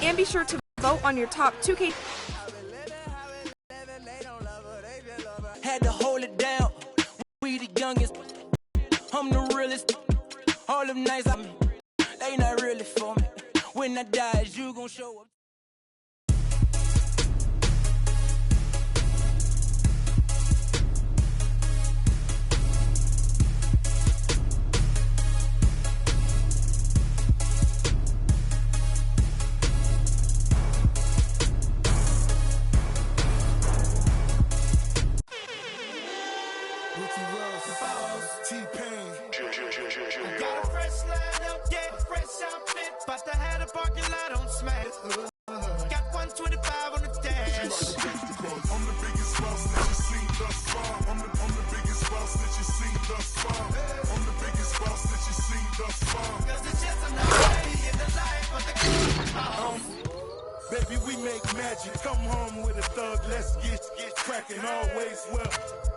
And be sure to vote on your top 2K. Had to hold it down. We the youngest. I'm the realest. All them nights they not really for me. When I die, is you gon' show up? Baby, we make magic. Come home with a thug. Let's get cracking. Always well,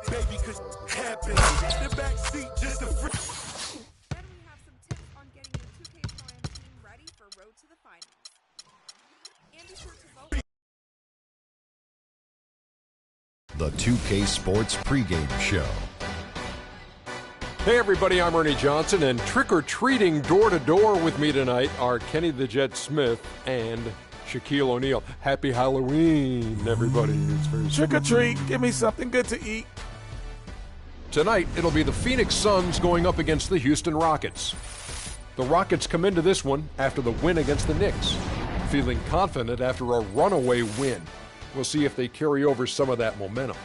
baby, cause happen. The back seat just a free. Then we have some tips on getting your 2K Pro-Am team ready for Road to the Finals. And be sure to vote. The 2K Sports pregame show. Hey everybody, I'm Ernie Johnson, and trick-or-treating door-to-door with me tonight are Kenny the Jet Smith and Shaquille O'Neal. Happy Halloween, everybody. It's very Trick or treat, give me something good to eat. Tonight, it'll be the Phoenix Suns going up against the Houston Rockets. The Rockets come into this one after the win against the Knicks, feeling confident after a runaway win. We'll see if they carry over some of that momentum.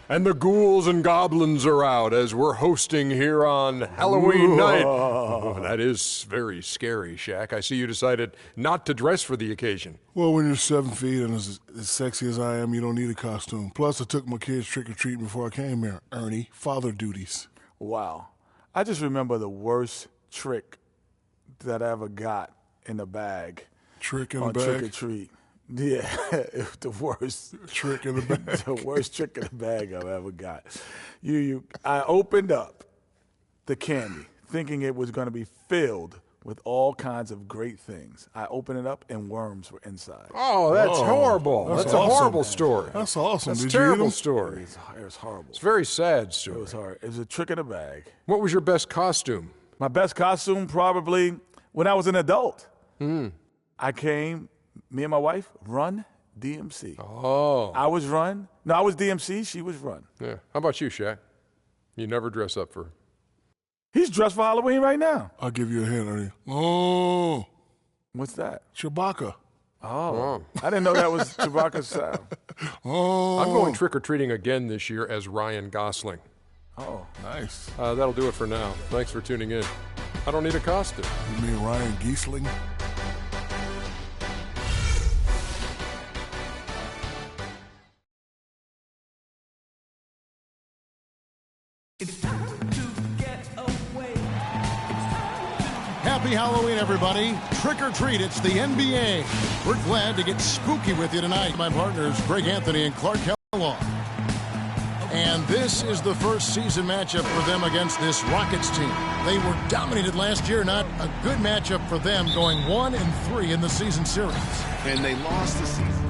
And the ghouls and goblins are out as we're hosting here on Halloween night. Oh, that is very scary, Shaq. I see you decided not to dress for the occasion. Well, when you're 7 feet and as sexy as I am, you don't need a costume. Plus, I took my kids trick-or-treating before I came here. Ernie, father duties. Wow. I just remember the worst trick that I ever got in the bag. Trick in the on bag? Trick-or-treat. Yeah, it was the worst. Trick in the bag. The worst trick in the bag I've ever got. I opened up the candy thinking it was going to be filled with all kinds of great things. I opened it up and worms were inside. Oh, that's horrible. That's awesome. a horrible story. That's awesome. That's Did a terrible you eat 'em? story. It was horrible. It's a very sad story. It was hard. It was a trick in the bag. What was your best costume? My best costume probably when I was an adult. I came, me and my wife, Run DMC. Oh. I was Run. No, I was DMC. She was Run. Yeah. How about you, Shaq? You never dress up for... He's dressed for Halloween right now. I'll give you a hint, Ernie. Oh. What's that? Chewbacca. Oh. I didn't know that was Chewbacca's sound. Oh. I'm going trick-or-treating again this year as Ryan Gosling. Oh. Nice. That'll do it for now. Thanks for tuning in. I don't need a costume. You mean Ryan Giesling? Happy Halloween, everybody. Trick or treat, it's the NBA. We're glad to get spooky with you tonight. My partners, Greg Anthony and Clark Kellogg. And this is the first season matchup for them against this Rockets team. They were dominated last year, not a good matchup for them, going 1-3 in the season series. And they lost the season.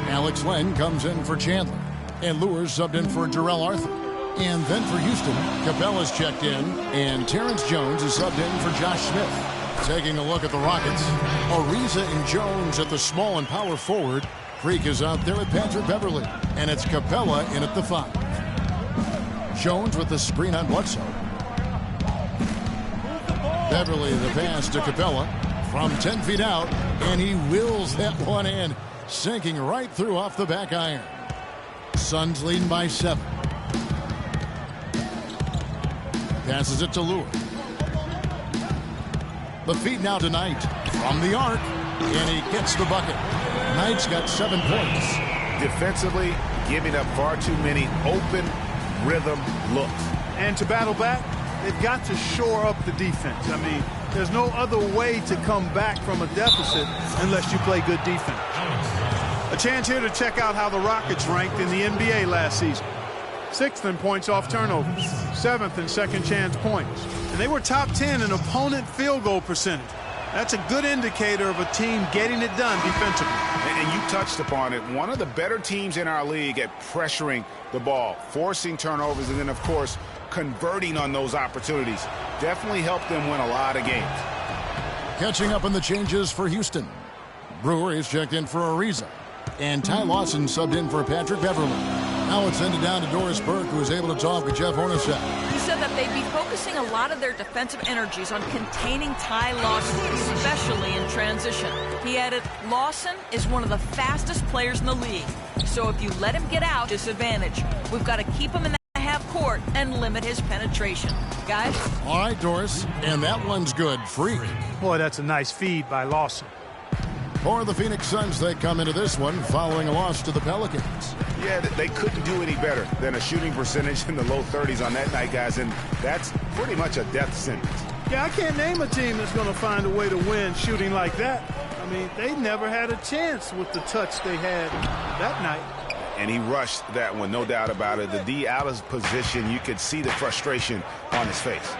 Alex Len comes in for Chandler, and Lewis subbed in for Jarrell Arthur. And then for Houston, Capella's checked in, and Terrence Jones is subbed in for Josh Smith. Taking a look at the Rockets, Ariza and Jones at the small and power forward. Creek is out there at Patrick Beverly, and it's Capella in at the 5. Jones with the screen on Bledsoe. Beverly the pass to Capella from 10 feet out, and he wills that one in, sinking right through off the back iron. Suns leading by 7. Passes it to Lewis. The feed now to Knight from the arc, and he gets the bucket. Knight's got 7 points. Defensively, giving up far too many open rhythm looks. And to battle back, they've got to shore up the defense. I mean, there's no other way to come back from a deficit unless you play good defense. A chance here to check out how the Rockets ranked in the NBA last season. 6th in points off turnovers, 7th in second chance points. And they were top 10 in opponent field goal percentage. That's a good indicator of a team getting it done defensively. And you touched upon it. One of the better teams in our league at pressuring the ball, forcing turnovers, and then, of course, converting on those opportunities. Definitely helped them win a lot of games. Catching up on the changes for Houston. Brewer is checked in for Ariza. And Ty Lawson subbed in for Patrick Beverly. Now it's ended down to Doris Burke, who was able to talk with Jeff Hornacek. He said that they'd be focusing a lot of their defensive energies on containing Ty Lawson, especially in transition. He added, Lawson is one of the fastest players in the league. So if you let him get out, disadvantage. We've got to keep him in the half court and limit his penetration. Guys? All right, Doris. And that one's good. Freak. Boy, that's a nice feed by Lawson. For the Phoenix Suns, they come into this one following a loss to the Pelicans. Yeah, they couldn't do any better than a shooting percentage in the low 30s on that night, guys, and that's pretty much a death sentence. Yeah, I can't name a team that's going to find a way to win shooting like that. I mean, they never had a chance with the touch they had that night. And he rushed that one, no doubt about it. The D out of position, you could see the frustration on his face.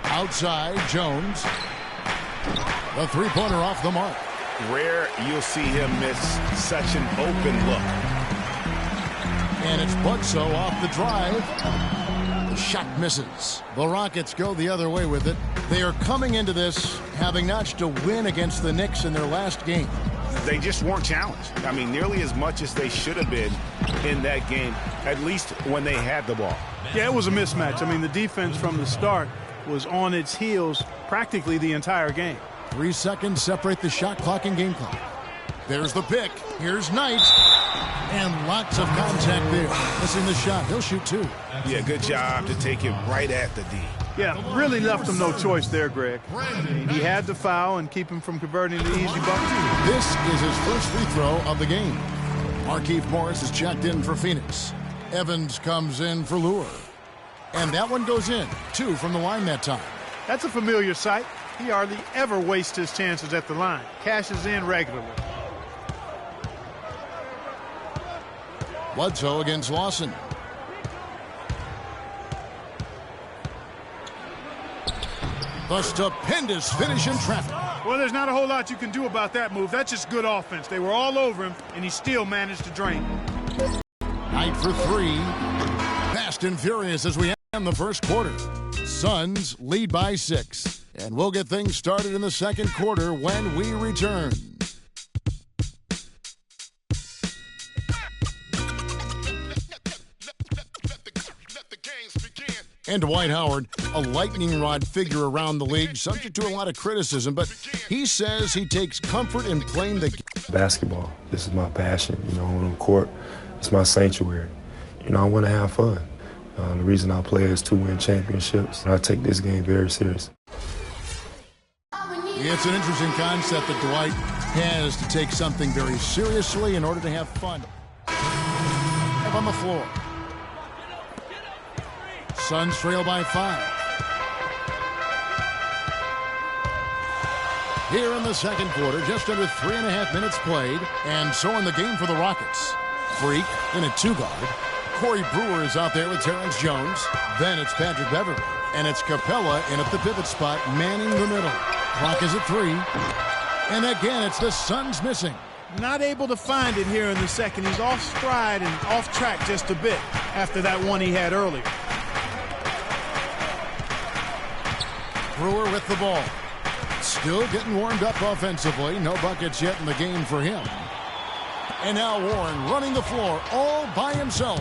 Outside, Jones. The three-pointer off the mark. Rare you'll see him miss such an open look. And it's Bledsoe off the drive. The shot misses. The Rockets go the other way with it. They are coming into this having notched a win against the Knicks in their last game. They just weren't challenged. I mean, nearly as much as they should have been in that game, at least when they had the ball. Yeah, it was a mismatch. I mean, the defense from the start was on its heels practically the entire game. 3 seconds separate the shot clock and game clock. There's the pick. Here's Knight. And lots of contact there. Missing the shot. He'll shoot two. Yeah, good job to take it right at the D. Yeah, really left him no choice there, Greg. He had to foul and keep him from converting the easy bucket. This is his first free throw of the game. Markieff Morris is checked in for Phoenix. Evans comes in for Lure. And that one goes in. 2 from the line that time. That's a familiar sight. He hardly ever wastes his chances at the line. Cashes in regularly. Bledsoe against Lawson. The stupendous finish in traffic. Well, there's not a whole lot you can do about that move. That's just good offense. They were all over him, and he still managed to drain. Knight for 3. Fast and furious as we end the first quarter. Suns lead by 6. And we'll get things started in the second quarter when we return. And Dwight Howard, a lightning rod figure around the league, subject to a lot of criticism, but he says he takes comfort in playing the game. Basketball, this is my passion, on the court, it's my sanctuary. I want to have fun. The reason I play is to win championships. I take this game very seriously. It's an interesting concept that Dwight has to take something very seriously in order to have fun. Up on the floor. Suns trail by 5. Here in the second quarter, just under 3.5 minutes played, and so in the game for the Rockets. Freak in a 2-guard. Corey Brewer is out there with Terrence Jones. Then it's Patrick Beverly. And it's Capella in at the pivot spot, manning the middle. Clock is at 3. And again, it's the Suns missing. Not able to find it here in the second. He's off stride and off track just a bit after that one he had earlier. Brewer with the ball. Still getting warmed up offensively. No buckets yet in the game for him. And now Warren running the floor all by himself.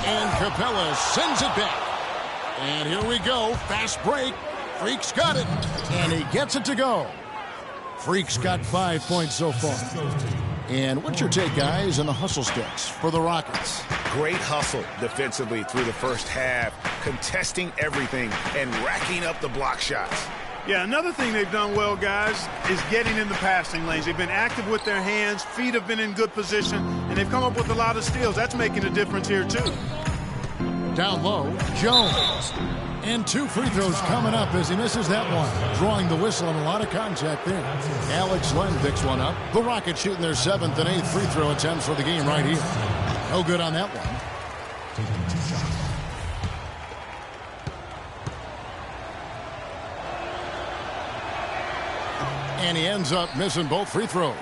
And Capella sends it back. And here we go. Fast break. Freak's got it. And he gets it to go. Freak's got 5 points so far. And what's your take, guys, on the hustle sticks for the Rockets? Great hustle defensively through the first half, contesting everything and racking up the block shots. Yeah, another thing they've done well, guys, is getting in the passing lanes. They've been active with their hands, feet have been in good position, and they've come up with a lot of steals. That's making a difference here, too. Down low, Jones. And 2 free throws coming up as he misses that one. Drawing the whistle and a lot of contact there. Alex Len picks one up. The Rockets shooting their 7th and 8th free throw attempts for the game right here. No good on that one. And he ends up missing both free throws.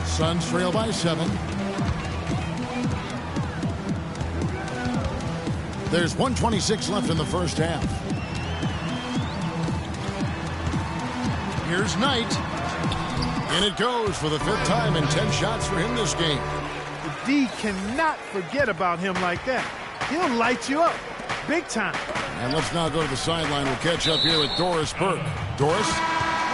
Suns trail by 7. There's 1:26 left in the first half. Here's Knight. And it goes for the 5th time in 10 shots for him this game. The D cannot forget about him like that. He'll light you up big time. And let's now go to the sideline. We'll catch up here with Doris Burke. Doris?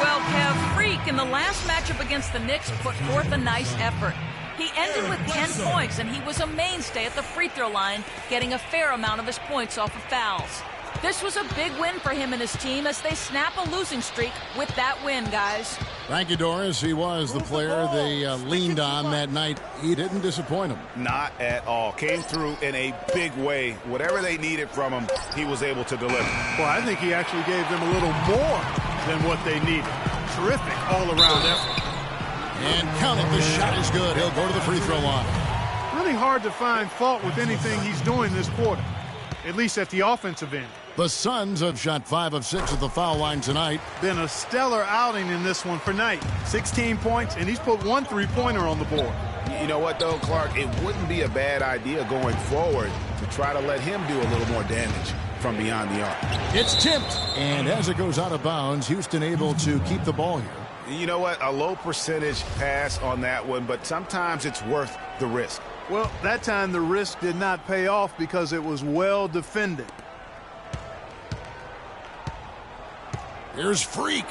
Well, Kev, Freak in the last matchup against the Knicks put forth a nice effort. He ended with 10 points, and he was a mainstay at the free throw line, getting a fair amount of his points off of fouls. This was a big win for him and his team as they snap a losing streak with that win, guys. Thank you, Doris. He was the player they leaned on that night. He didn't disappoint them. Not at all. Came through in a big way. Whatever they needed from him, he was able to deliver. Well, I think he actually gave them a little more than what they needed. Terrific all-around effort. And count it, the shot is good. He'll go to the free throw line. Really hard to find fault with anything he's doing this quarter, at least at the offensive end. The Suns have shot 5 of 6 at the foul line tonight. Been a stellar outing in this one for Knight. 16 points, and he's put 1 3-pointer on the board. You know what, though, Clark? It wouldn't be a bad idea going forward to try to let him do a little more damage from beyond the arc. It's tipped, and as it goes out of bounds, Houston able to keep the ball here. You know what? A low percentage pass on that one, but sometimes it's worth the risk. Well, that time the risk did not pay off because it was well defended. Here's Freak.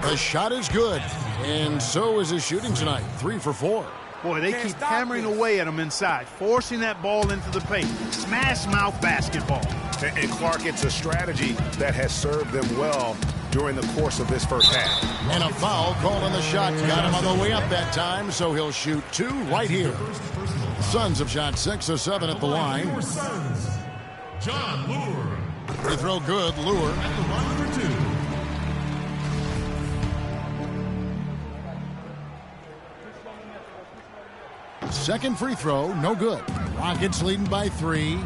The shot is good, and so is his shooting tonight. 3 for 4. Boy, they keep hammering away at him inside, forcing that ball into the paint. Smash mouth basketball. And Clark, it's a strategy that has served them well during the course of this first half. And a foul called on the shot. Got him on the way up that time, so he'll shoot 2 right here. Suns have shot 6 of 7 at the line. John Lure. Free throw good, Lure. At the line for 2. Second free throw, no good. Rockets leading by 3.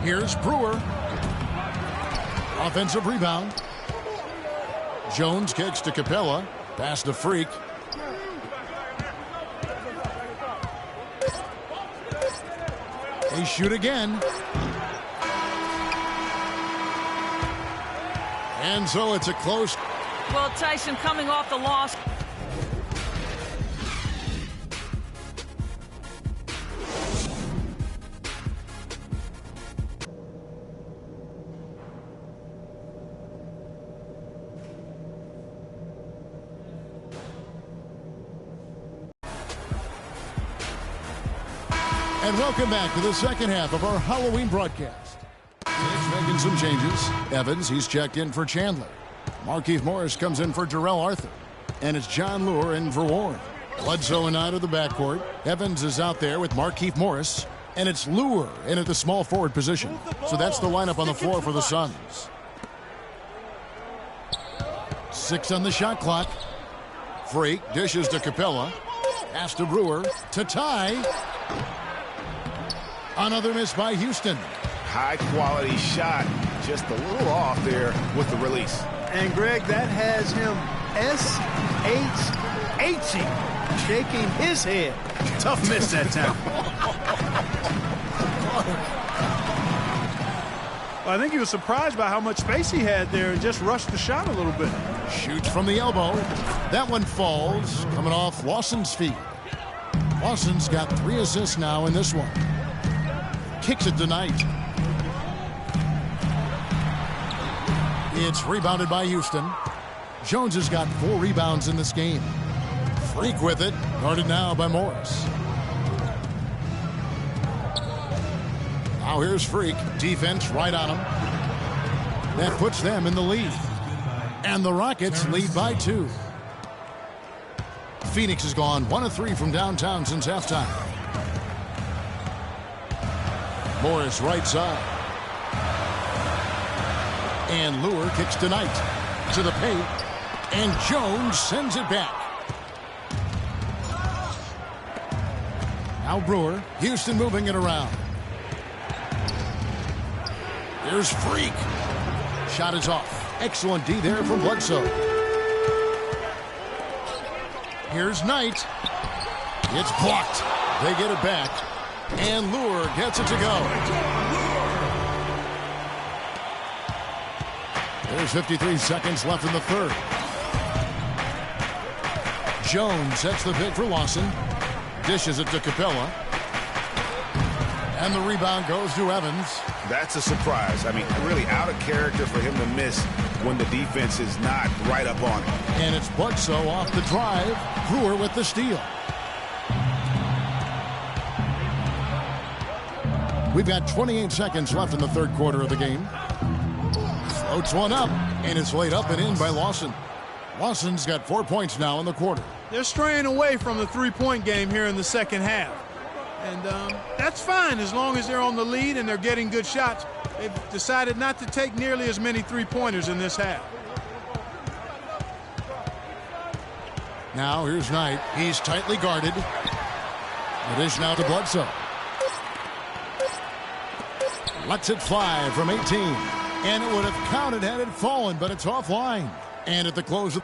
Here's Brewer. Offensive rebound. Jones kicks to Capella. Pass to Freak. They shoot again. And so it's a close. Well, Tyson coming off the loss. And welcome back to the second half of our Halloween broadcast. It's making some changes. Evans, he's checked in for Chandler. Markieff Morris comes in for Jarrell Arthur. And it's John Lure in for Warren. Bledsoe and out of the backcourt. Evans is out there with Markieff Morris. And it's Lure in at the small forward position. So that's the lineup on the floor for the Suns. 6 on the shot clock. Freak dishes to Capella. Pass to Brewer to tie. Another miss by Houston. High quality shot, just a little off there with the release. And Greg, that has him SHHing, shaking his head. Tough miss that time. Well, I think he was surprised by how much space he had there and just rushed the shot a little bit. Shoots from the elbow. That one falls, coming off Lawson's feet. Lawson's got 3 assists now in this one. Kicks it tonight. It's rebounded by Houston. Jones has got 4 rebounds in this game. Freak with it. Guarded now by Morris. Now here's Freak. Defense right on him. That puts them in the lead. And the Rockets lead by 2. Phoenix has gone 1 of 3 from downtown since halftime. Morris right side. And Lure kicks tonight to the paint. And Jones sends it back. Now Brewer. Houston moving it around. Here's Freak. Shot is off. Excellent D there from Bledsoe. Here's Knight. It's blocked. They get it back. And Lure gets it to go. There's 53 seconds left in the third. Jones sets the pick for Lawson. Dishes it to Capella. And the rebound goes to Evans. That's a surprise. I mean, really out of character for him to miss when the defense is not right up on him. And it's Bledsoe off the drive. Brewer with the steal. We've got 28 seconds left in the third quarter of the game. Floats one up, and it's laid up and in by Lawson. Lawson's got 4 points now in the quarter. They're straying away from the three-point game here in the second half. And that's fine as long as they're on the lead and they're getting good shots. They've decided not to take nearly as many three-pointers in this half. Now here's Knight. He's tightly guarded. The dish now to Bledsoe. Lets it fly from 18. And it would have counted had it fallen, but it's offline. And at the close of...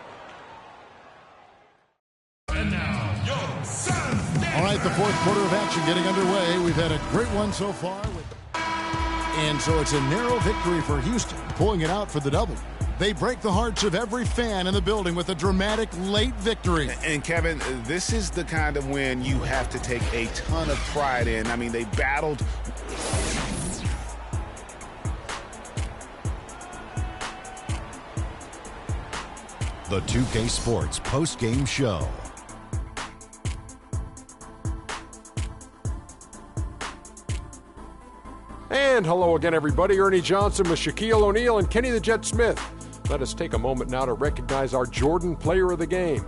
And now, your son. All right, the fourth quarter of action getting underway. We've had a great one so far. And so it's a narrow victory for Houston, pulling it out for the double. They break the hearts of every fan in the building with a dramatic late victory. And Kevin, this is the kind of win you have to take a ton of pride in. I mean, they battled. The 2K Sports post-game show. And hello again, everybody. Ernie Johnson with Shaquille O'Neal and Kenny the Jet Smith. Let us take a moment now to recognize our Jordan player of the game.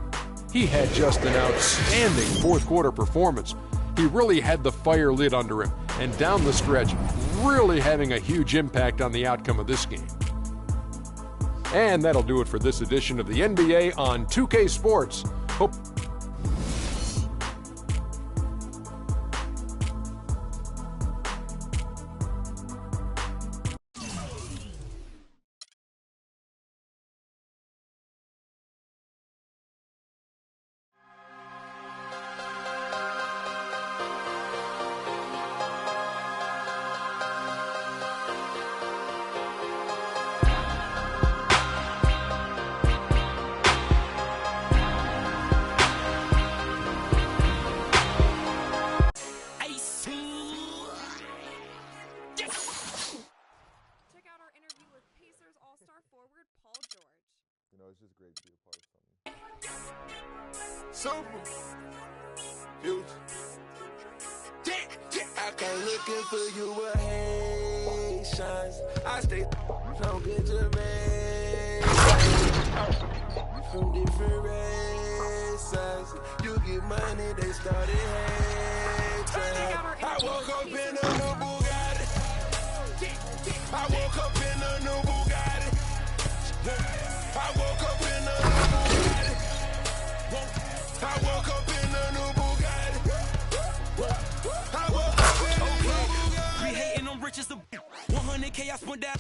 He had just an outstanding fourth quarter performance. He really had the fire lit under him, and down the stretch, really having a huge impact on the outcome of this game. And that'll do it for this edition of the NBA on 2K Sports. Hope it's just great to be a part of something. Super. Future. I come looking for you with Haitians. I stay from good Jamaican. From different races. You get money, they started hating. I woke up in a new Bugatti. I woke up in a new Bugatti. I woke up in a new Bugatti. I woke up in a new Bugatti. I woke up in a new Bugatti. We hating on riches of 100K I spent that.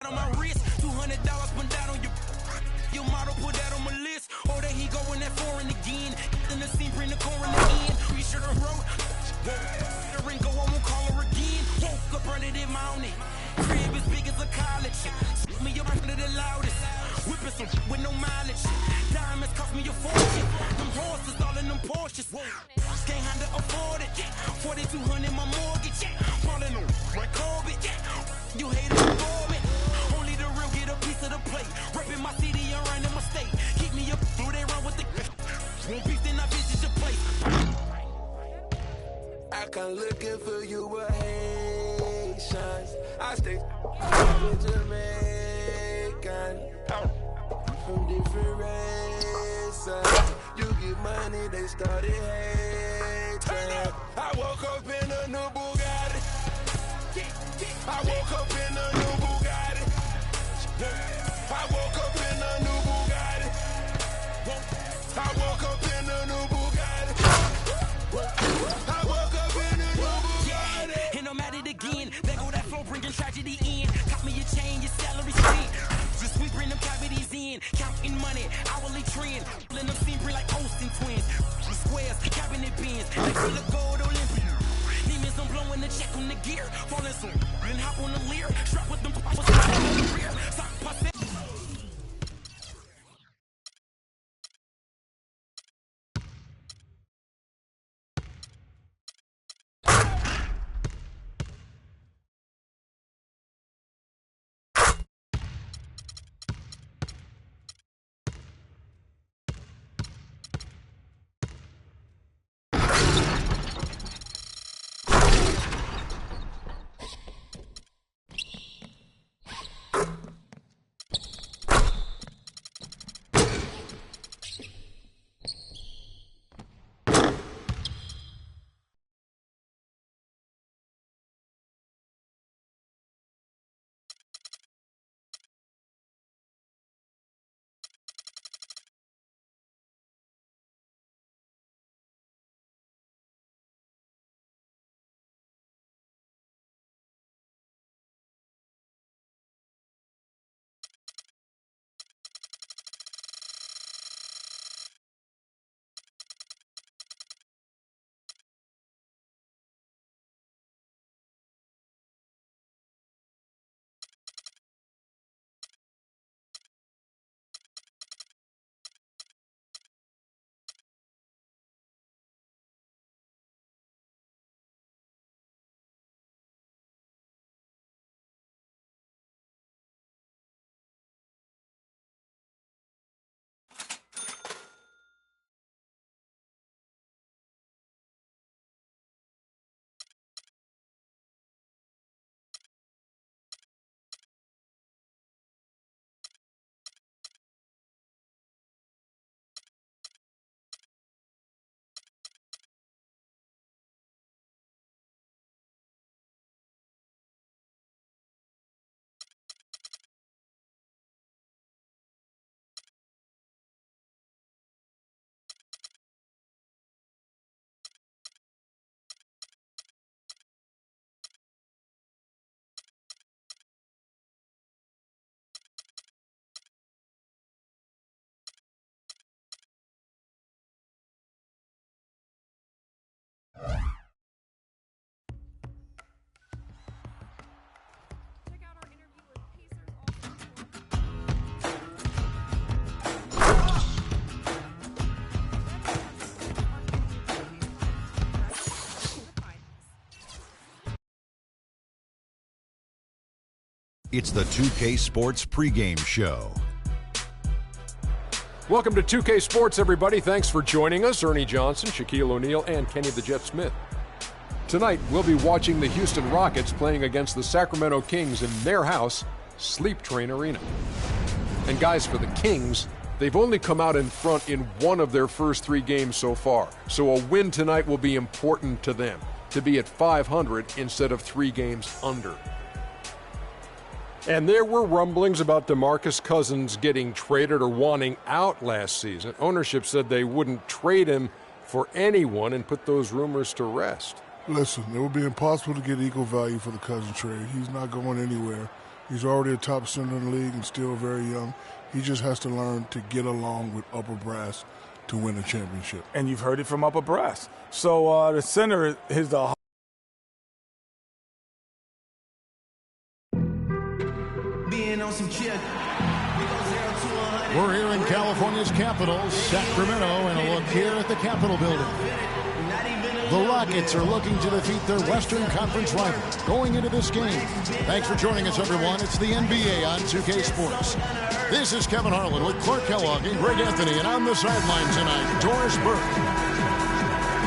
On my wrist, $200 spent that on your model, put that on my list. Or that he going that foreign again. In the scene, bring the coroner in. We should've wrote the ring, go, I won't call her again. Woke up running in mountain. Crib as big as a college. Me up under the loudest. Whipping some with no mileage. Diamonds cost me a fortune. Them horses all in them Porsches. Can't handle afford it. 4,200 my mortgage. Falling on my Corbett. You haters for me. Only the real get a piece of the plate. Repping my city and running my state. Keep me up through they run with the. Won't beef, then I visit your place. I come looking for you with Haitians. I stay with Jamaican. From different races. You get money, they started hating. I woke up in a new Bugatti. I woke up in a new Bugatti. I woke up in a new Bugatti. I woke up in a new Bugatti. I woke up in a new Bugatti. And I'm at it again. There go that flow, bringing tragedy in. Cop me a chain, your salary spent. Just we bring them cavities in. Counting money, hourly trend. Blend them scene, bring like Olsen twins. Squares, cabinet bins. They full of gold Olympia. Demons, I'm blowing the check on the gear. Falling soon, then hop on the leer. Strap with them, I was on the rear. Sock pussy. It's the 2K Sports pregame show. Welcome to 2K Sports, everybody. Thanks for joining us. Ernie Johnson, Shaquille O'Neal, and Kenny the Jet Smith. Tonight, we'll be watching the Houston Rockets playing against the Sacramento Kings in their house, Sleep Train Arena. And guys, for the Kings, they've only come out in front in one of their first 3 games so far. So a win tonight will be important to them, to be at 500 instead of 3 games under. And there were rumblings about DeMarcus Cousins getting traded or wanting out last season. Ownership said they wouldn't trade him for anyone and put those rumors to rest. Listen, it would be impossible to get equal value for the Cousins trade. He's not going anywhere. He's already a top center in the league and still very young. He just has to learn to get along with upper brass to win a championship. And you've heard it from upper brass. So the center is the We're here in California's capital, Sacramento, and a look here at the Capitol building. The Rockets are looking to defeat their Western Conference rival going into this game. Thanks for joining us, everyone. It's the NBA on 2K Sports. This is Kevin Harlan with Clark Kellogg and Greg Anthony, and on the sideline tonight, Doris Burke.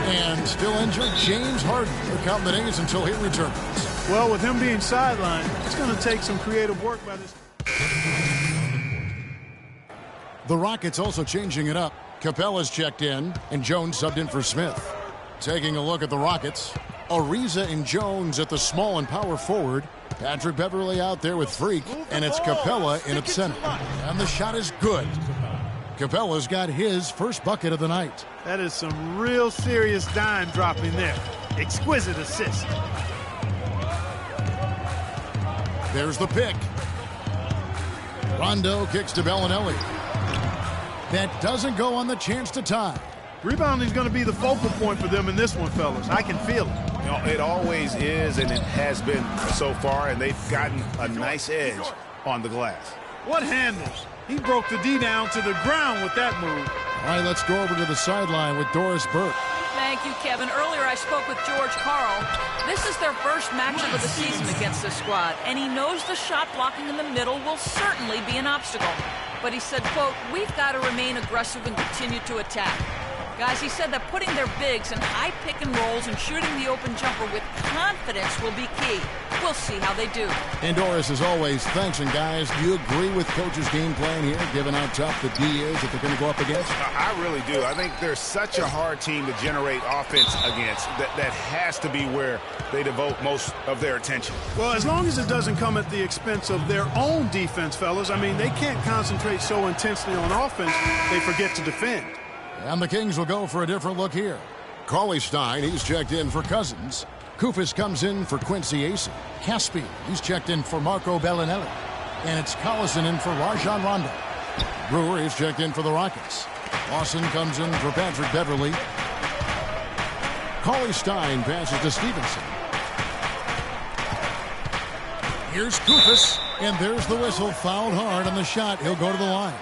And still injured, James Harden. They're counting the days until he returns. Well, with him being sidelined, it's going to take some creative work by this. The Rockets also changing it up. Capella's checked in, and Jones subbed in for Smith. Taking a look at the Rockets, Ariza and Jones at the small and power forward. Patrick Beverly out there with Freak, and it's Capella in at center. And the shot is good. Capella's got his first bucket of the night. That is some real serious dime dropping there. Exquisite assist. There's the pick. Rondo kicks to Bellinelli. That doesn't go on the chance to tie. Rebounding is going to be the focal point for them in this one, fellas. I can feel it. You know, it always is, and it has been so far, and they've gotten a nice edge on the glass. What handles? He broke the D down to the ground with that move. All right, let's go over to the sideline with Doris Burke. Thank you, Kevin. Earlier I spoke with George Karl. This is their first matchup of the season against this squad, and he knows the shot blocking in the middle will certainly be an obstacle. But he said, quote, "We've got to remain aggressive and continue to attack." Guys, he said that putting their bigs in high pick and rolls and shooting the open jumper with confidence will be key. We'll see how they do. And Doris, as always, thanks. And guys, do you agree with Coach's game plan here, given how tough the D is that they're going to go up against? I really do. I think they're such a hard team to generate offense against. That has to be where they devote most of their attention. Well, as long as it doesn't come at the expense of their own defense, fellas. I mean, they can't concentrate so intensely on offense, they forget to defend. And the Kings will go for a different look here. Cauley Stein, he's checked in for Cousins. Kufis comes in for Quincy Acey. Caspi, he's checked in for Marco Bellinelli. And it's Collison in for Rajon Rondo. Brewer is checked in for the Rockets. Lawson comes in for Patrick Beverly. Cauley Stein passes to Stevenson. Here's Kufis, and there's the whistle. Fouled hard on the shot. He'll go to the line.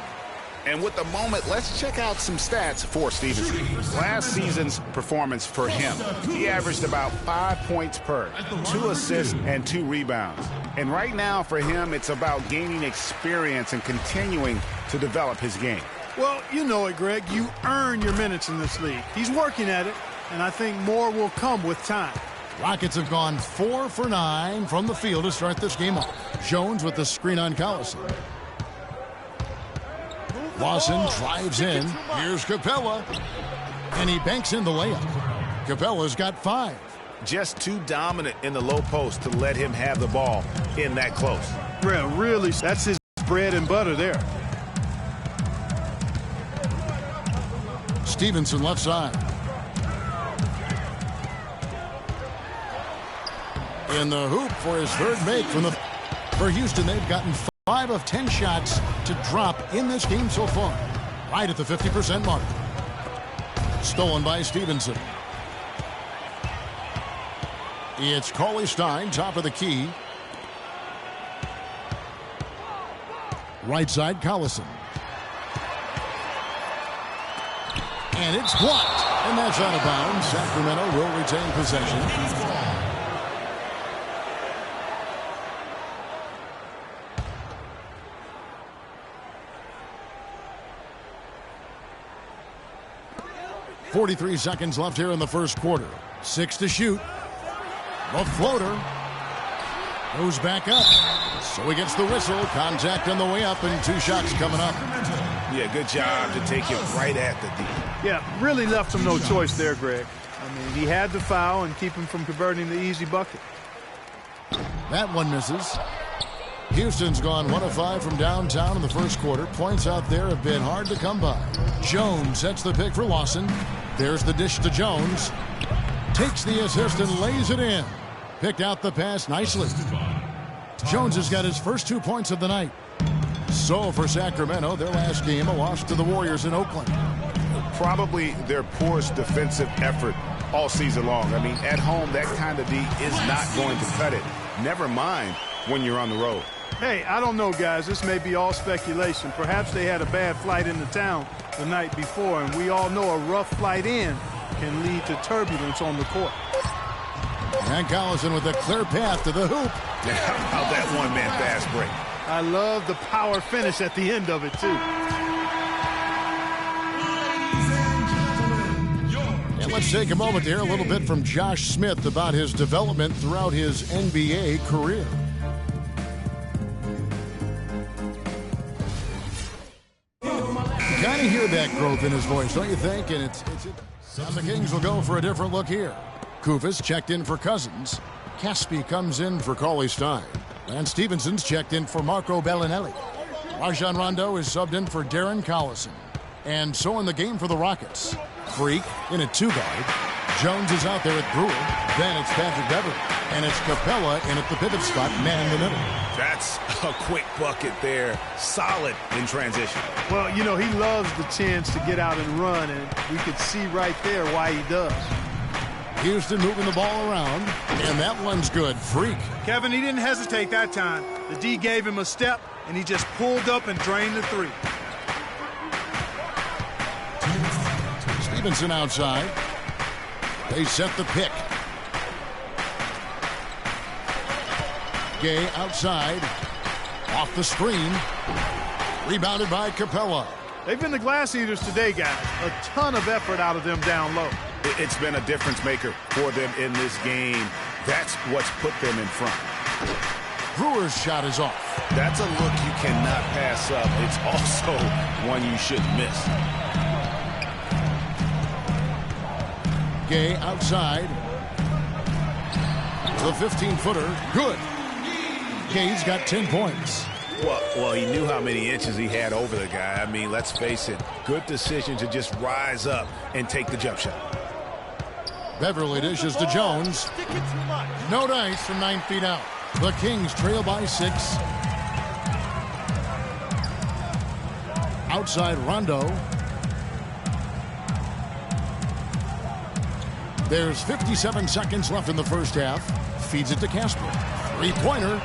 And with the moment, let's check out some stats for Stevenson. Last season's performance for him, he averaged about 5 points per, 2 assists, and 2 rebounds. And right now for him, it's about gaining experience and continuing to develop his game. Well, you know it, Greg. You earn your minutes in this league. He's working at it, and I think more will come with time. Rockets have gone 4 for 9 from the field to start this game off. Jones with the screen on Collison. Lawson drives in. Here's Capella. And he banks in the layup. Capella's got 5. Just too dominant in the low post to let him have the ball in that close. Yeah, really, that's his bread and butter there. Stevenson left side. In the hoop for his third make for Houston. They've gotten 5 of 10 shots to drop in this game so far. Right at the 50% mark. Stolen by Stevenson. It's Cauley Stein, top of the key. Right side, Collison. And it's blocked. And that's out of bounds. Sacramento will retain possession. .43 seconds left here in the first quarter. 6 to shoot. The floater goes back up. So he gets the whistle. Contact on the way up and 2 shots coming up. Yeah, good job to take it right at the D. Yeah, really left him no choice there, Greg. I mean, he had the foul and keep him from converting the easy bucket. That one misses. Houston's gone 1 of 5 from downtown in the first quarter. Points out there have been hard to come by. Jones sets the pick for Lawson. There's the dish to Jones. Takes the assist and lays it in. Picked out the pass nicely. Jones has got his first 2 points of the night. So for Sacramento, their last game, a loss to the Warriors in Oakland. Probably their poorest defensive effort all season long. I mean, at home, that kind of D is not going to cut it. Never mind when you're on the road. Hey, I don't know, guys. This may be all speculation. Perhaps they had a bad flight into town the night before, and we all know a rough flight in can lead to turbulence on the court. And Collison with a clear path to the hoop. How about that one-man fast break? I love the power finish at the end of it, too. And let's take a moment to hear a little bit from Josh Smith about his development throughout his NBA career. You kind of hear that growth in his voice, don't you think? And and the Kings will go for a different look here. Kufis checked in for Cousins. Caspi comes in for Cauley-Stein. And Stevenson's checked in for Marco Bellinelli. Rajon Rondo is subbed in for Darren Collison. And so in the game for the Rockets, Freak in at 2-guard. Jones is out there at Brewer. Then it's Patrick Beverley. And it's Capella in at the pivot spot, man in the middle. That's a quick bucket there. Solid in transition. Well, you know, he loves the chance to get out and run, and we could see right there why he does. Houston moving the ball around, and that one's good. Freak. Kevin, he didn't hesitate that time. The D gave him a step, and he just pulled up and drained the three. Stevenson outside. They set the pick. Gay outside. Off the screen. Rebounded by Capella. They've been the glass eaters today, guys. A ton of effort out of them down low. It's been a difference maker for them in this game. That's what's put them in front. Brewer's shot is off. That's a look you cannot pass up. It's also one you shouldn't miss. Gay outside. The 15-footer. Good. Gay's got 10 points. Well, he knew how many inches he had over the guy. I mean, let's face it. Good decision to just rise up and take the jump shot. Beverly dishes to Jones. No dice from 9 feet out. The Kings trail by 6. Outside Rondo. There's 57 seconds left in the first half. Feeds it to Casper. Three-pointer.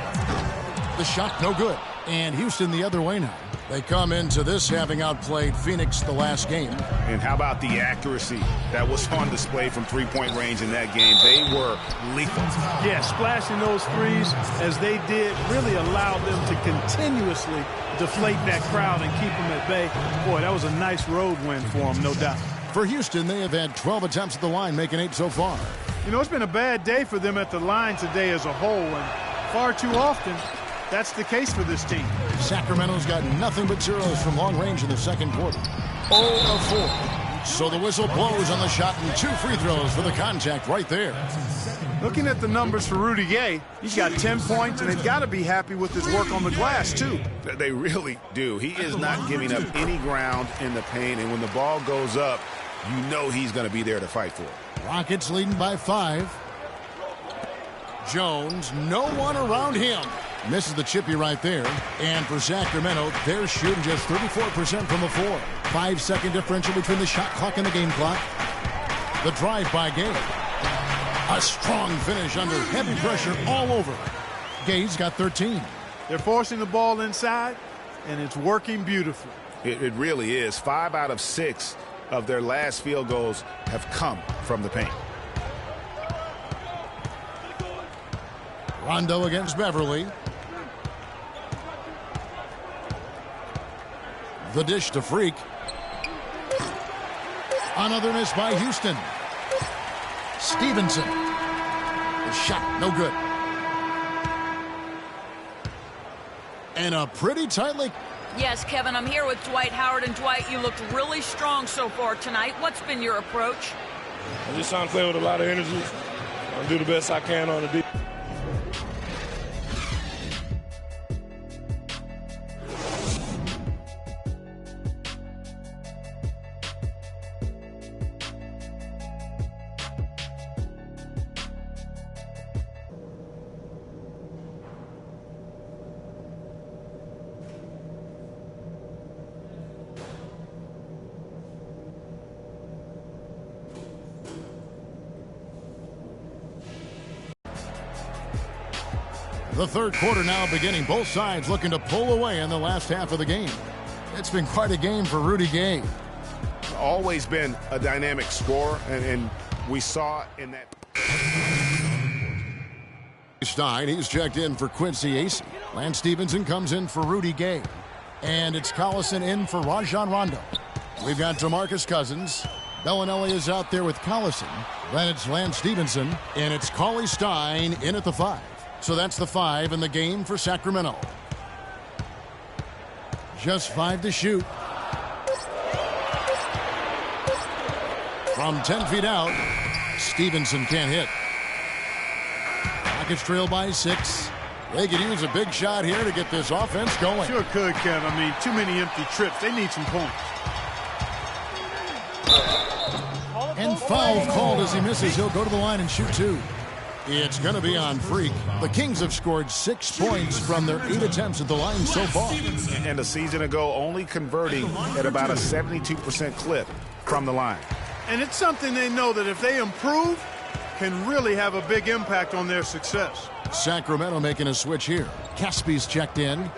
The shot no good. And Houston the other way now. They come into this having outplayed Phoenix the last game. And how about the accuracy that was on display from three-point range in that game? They were lethal. Yeah, splashing those threes as they did really allowed them to continuously deflate that crowd and keep them at bay. Boy, that was a nice road win for them, no doubt. For Houston, they have had 12 attempts at the line, making 8 so far. You know, it's been a bad day for them at the line today as a whole, and far too often, that's the case for this team. Sacramento's got nothing but zeros from long range in the second quarter. 0 of 4. So the whistle blows on the shot and 2 free throws for the contact right there. Looking at the numbers for Rudy Gay, he's got 10 points, and they've got to be happy with his work on the glass, too. They really do. He is not giving up any ground in the paint, and when the ball goes up, you know he's going to be there to fight for it. Rockets leading by 5. Jones, no one around him. Misses the chippy right there. And for Sacramento, they're shooting just 34% from the floor. 5-second differential between the shot clock and the game clock. The drive by Gay. A strong finish under heavy pressure all over. Gay's got 13. They're forcing the ball inside, and it's working beautifully. It really is. 5 out of 6 of their last field goals have come from the paint. Rondo against Beverly. The dish to Freak. Another miss by Houston. Stevenson. The shot no good. And a pretty tightly. Yes, Kevin, I'm here with Dwight Howard. And Dwight, you looked really strong so far tonight. What's been your approach? I'm just trying to play with a lot of energy. I'll do the best I can on the defense. The third quarter now beginning. Both sides looking to pull away in the last half of the game. It's been quite a game for Rudy Gay. always been a dynamic scorer, and we saw in that. Stein, he's checked in for Quincy Acey. Lance Stevenson comes in for Rudy Gay. And it's Collison in for Rajon Rondo. We've got DeMarcus Cousins. Bellinelli is out there with Collison. Then it's Lance Stevenson. And it's Cauley Stein in at the 5. So that's the 5 in the game for Sacramento. Just 5 to shoot. From 10 feet out, Stevenson can't hit. Rockets trail by 6. They could use a big shot here to get this offense going. Sure could, Kev. I mean, too many empty trips. They need some points. And foul called as he misses. He'll go to the line and shoot 2. It's going to be on Freak. The Kings have scored 6 points from their 8 attempts at the line so far. And a season ago, only converting at about a 72% clip from the line. And it's something they know that if they improve, can really have a big impact on their success. Sacramento making a switch here. Caspi's checked in.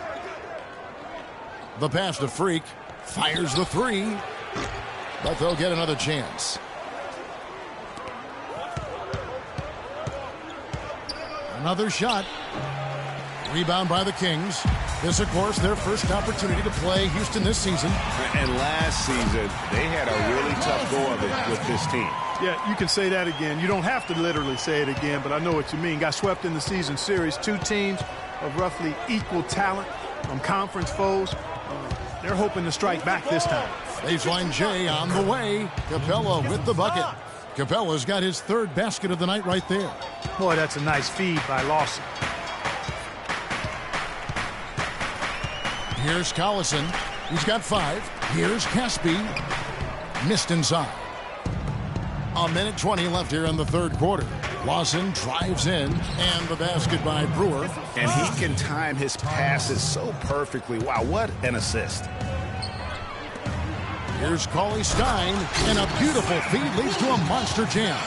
The pass to Freak. Fires the 3. But they'll get another chance. Another shot. Rebound by the Kings. This, of course, their first opportunity to play Houston this season. And last season, they had a really tough go of it with this team. Yeah, you can say that again. You don't have to literally say it again, but I know what you mean. Got swept in the season series. 2 teams of roughly equal talent, conference foes. They're hoping to strike back this time. Baseline J on the way. Capella with the bucket. Capella's got his 3rd basket of the night right there. Boy, that's a nice feed by Lawson. Here's Collison. He's got 5. Here's Caspi. Missed inside. A minute 20 left here in the 3rd quarter. Lawson drives in, and the basket by Brewer. And he can time his passes so perfectly. Wow, what an assist. Here's Cauley Stein, and a beautiful feed leads to a monster jam.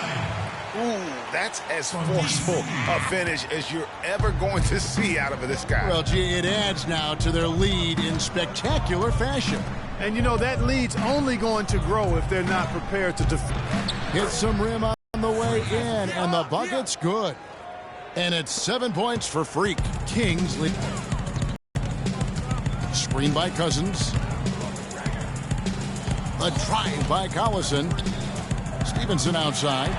Ooh, that's as forceful a finish as you're ever going to see out of this guy. Well, gee, it adds now to their lead in spectacular fashion. And, you know, that lead's only going to grow if they're not prepared to defend. Hit some rim on the way in, and the bucket's good. And it's 7 points for Freak. Kings lead. Screen by Cousins. A drive by Collison. Stevenson outside.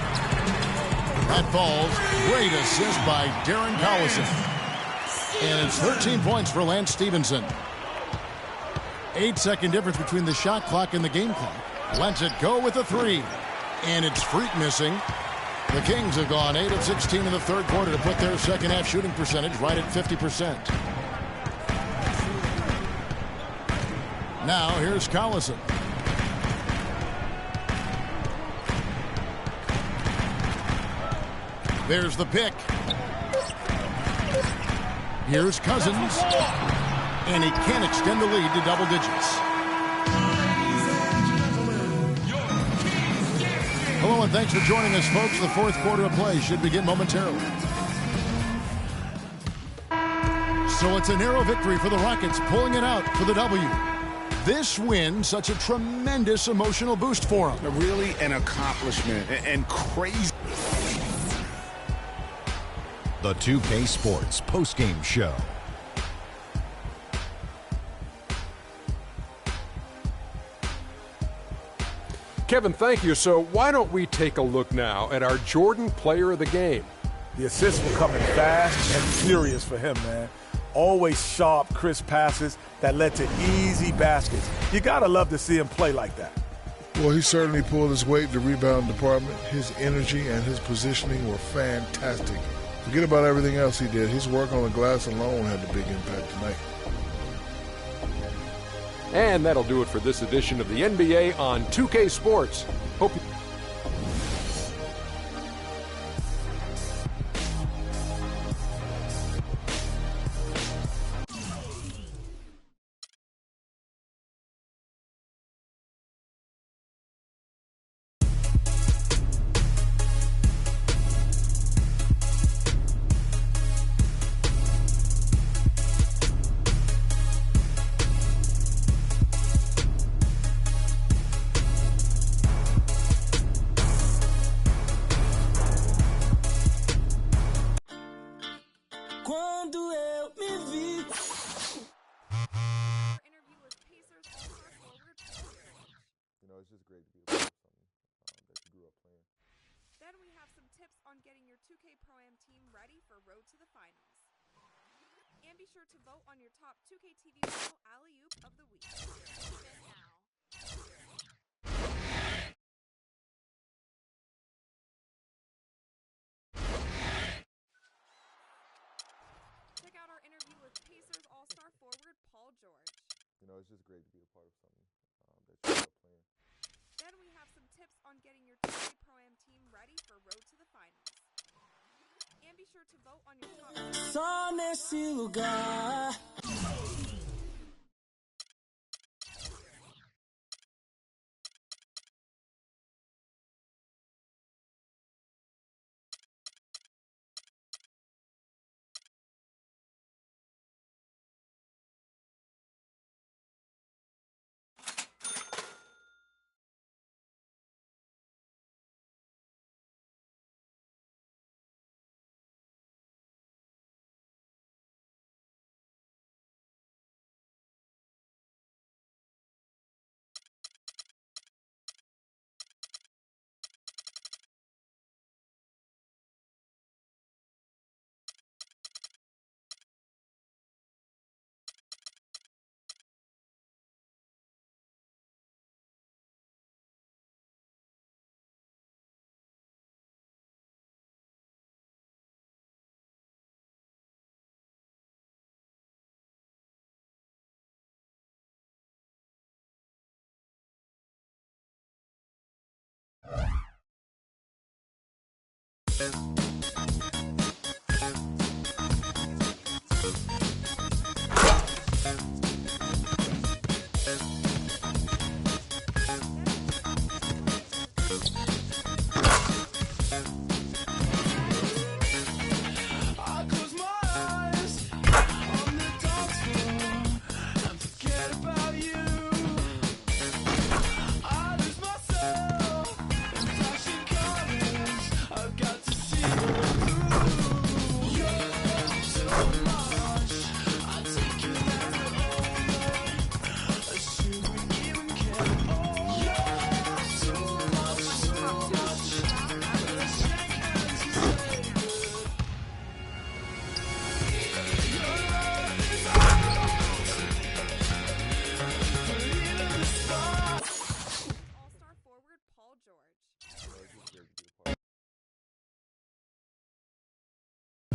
That falls. Great assist by Darren Collison. And it's 13 points for Lance Stevenson. 8-second difference between the shot clock and the game clock. Lets it go with a 3. And it's Freak missing. The Kings have gone 8 of 16 in the 3rd quarter to put their second half shooting percentage right at 50%. Now here's Collison. There's the pick. Here's Cousins. And he can't extend the lead to double digits. Hello and thanks for joining us, folks. The 4th quarter of play should begin momentarily. So it's a narrow victory for the Rockets, pulling it out for the W. This win, such a tremendous emotional boost for them. Really an accomplishment and crazy. The 2K Sports postgame show. Kevin, thank you. So why don't we take a look now at our Jordan player of the game? The assists were coming fast and furious for him, man. Always sharp, crisp passes that led to easy baskets. You got to love to see him play like that. Well, he certainly pulled his weight in the rebound department. His energy and his positioning were fantastic. Forget about everything else he did. His work on the glass alone had the big impact tonight. And that'll do it for this edition of the NBA on 2K Sports. Hope you just great to be a part of something that you grew up playing. Then we have some tips on getting your 2K Pro-Am team ready for Road to the Finals. And be sure to vote on your top 2K TV Final Alley-Oop of the Week. Check out our interview with Pacers All-Star forward Paul George. You know, it's just great to be a part of something that you grew up playing. Then we have some tips on getting your 2K Pro-Am team ready for Road to the Finals. And be sure to vote on your top... Só nesse lugar.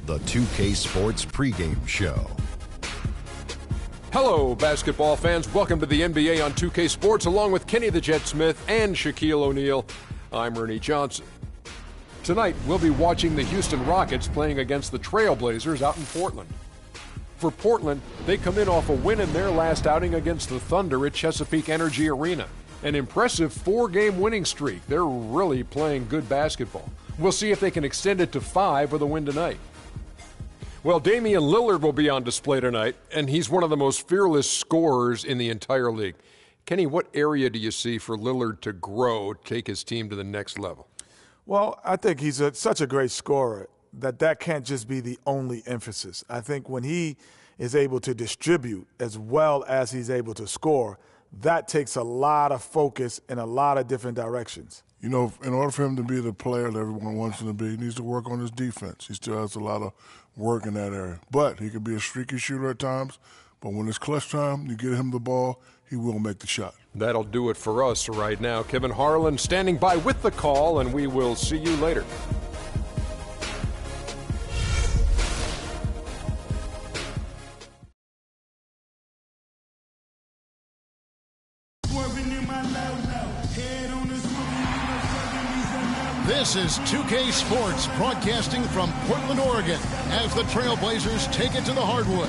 The 2K Sports pregame show. Hello, basketball fans. Welcome to the NBA on 2K Sports, along with Kenny the Jet Smith and Shaquille O'Neal. I'm Ernie Johnson. Tonight, we'll be watching the Houston Rockets playing against the Trailblazers out in Portland. For Portland, they come in off a win in their last outing against the Thunder at Chesapeake Energy Arena. An impressive 4-game winning streak. They're really playing good basketball. We'll see if they can extend it to 5 with a win tonight. Well, Damian Lillard will be on display tonight, and he's one of the most fearless scorers in the entire league. Kenny, what area do you see for Lillard to grow, take his team to the next level? Well, I think he's such a great scorer that can't just be the only emphasis. I think when he is able to distribute as well as he's able to score, that takes a lot of focus in a lot of different directions. You know, in order for him to be the player that everyone wants him to be, he needs to work on his defense. He still has a lot of work in that area. But he could be a streaky shooter at times. But when it's clutch time, you get him the ball, he will make the shot. That'll do it for us right now. Kevin Harlan standing by with the call, and we will see you later. This is 2K Sports broadcasting from Portland, Oregon, as the Trailblazers take it to the hardwood.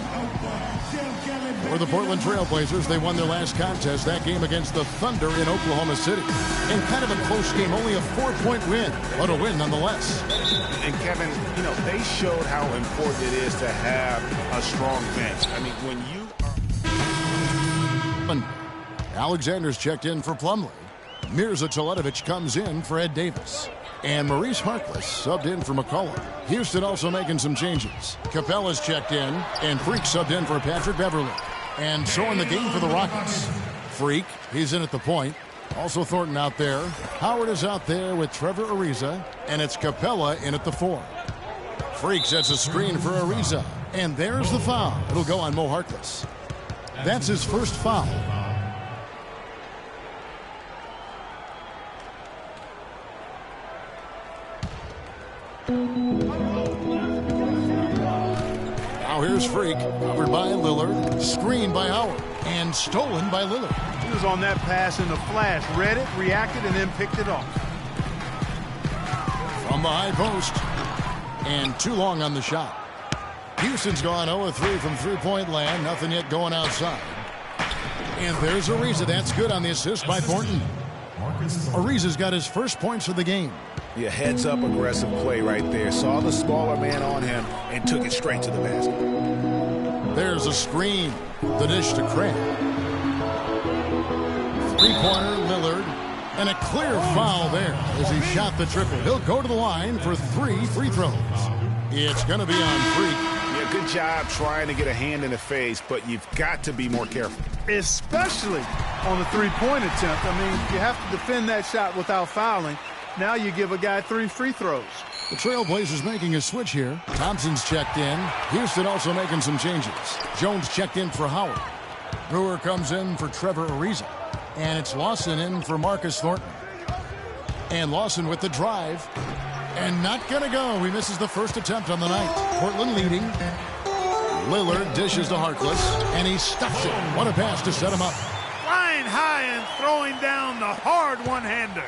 For the Portland Trailblazers, they won their last contest, that game against the Thunder in Oklahoma City. In kind of a close game, only a 4-point win, but a win nonetheless. And Kevin, you know, they showed how important it is to have a strong bench. I mean, when you Alexander's checked in for Plumlee. Mirza Teletovic comes in for Ed Davis. And Maurice Harkless subbed in for McCollum. Houston also making some changes. Capella's checked in, and Freak subbed in for Patrick Beverly. And so in the game for the Rockets. Freak, he's in at the point. Also Thornton out there. Howard is out there with Trevor Ariza, and it's Capella in at the 4. Freak sets a screen for Ariza, and there's the foul. It'll go on Mo Harkless. That's his first foul. Now here's Freak, covered by Lillard, screened by Howard, and stolen by Lillard. He was on that pass in the flash, read it, reacted, and then picked it off. From the high post, and too long on the shot. Houston's gone 0-3 from three-point land, nothing yet going outside. And there's Ariza, that's good on the assist by Thornton. Ariza's got his first points of the game. Yeah, heads-up aggressive play right there. Saw the smaller man on him and took it straight to the basket. There's a screen. The dish to Craig. Three-pointer, Lillard. And a clear foul there as he shot the triple. He'll go to the line for 3 free throws. It's going to be on Freak. Yeah, good job trying to get a hand in the face, but you've got to be more careful. Especially on the three-point attempt. I mean, you have to defend that shot without fouling. Now you give a guy 3 free throws. The Trailblazers making a switch here. Thompson's checked in. Houston also making some changes. Jones checked in for Howard. Brewer comes in for Trevor Ariza. And it's Lawson in for Marcus Thornton. And Lawson with the drive. And not going to go. He misses the first attempt on the night. Portland leading. Lillard dishes to Harkless. And he stuffs it. What a pass to set him up. Flying high and throwing down the hard one-hander.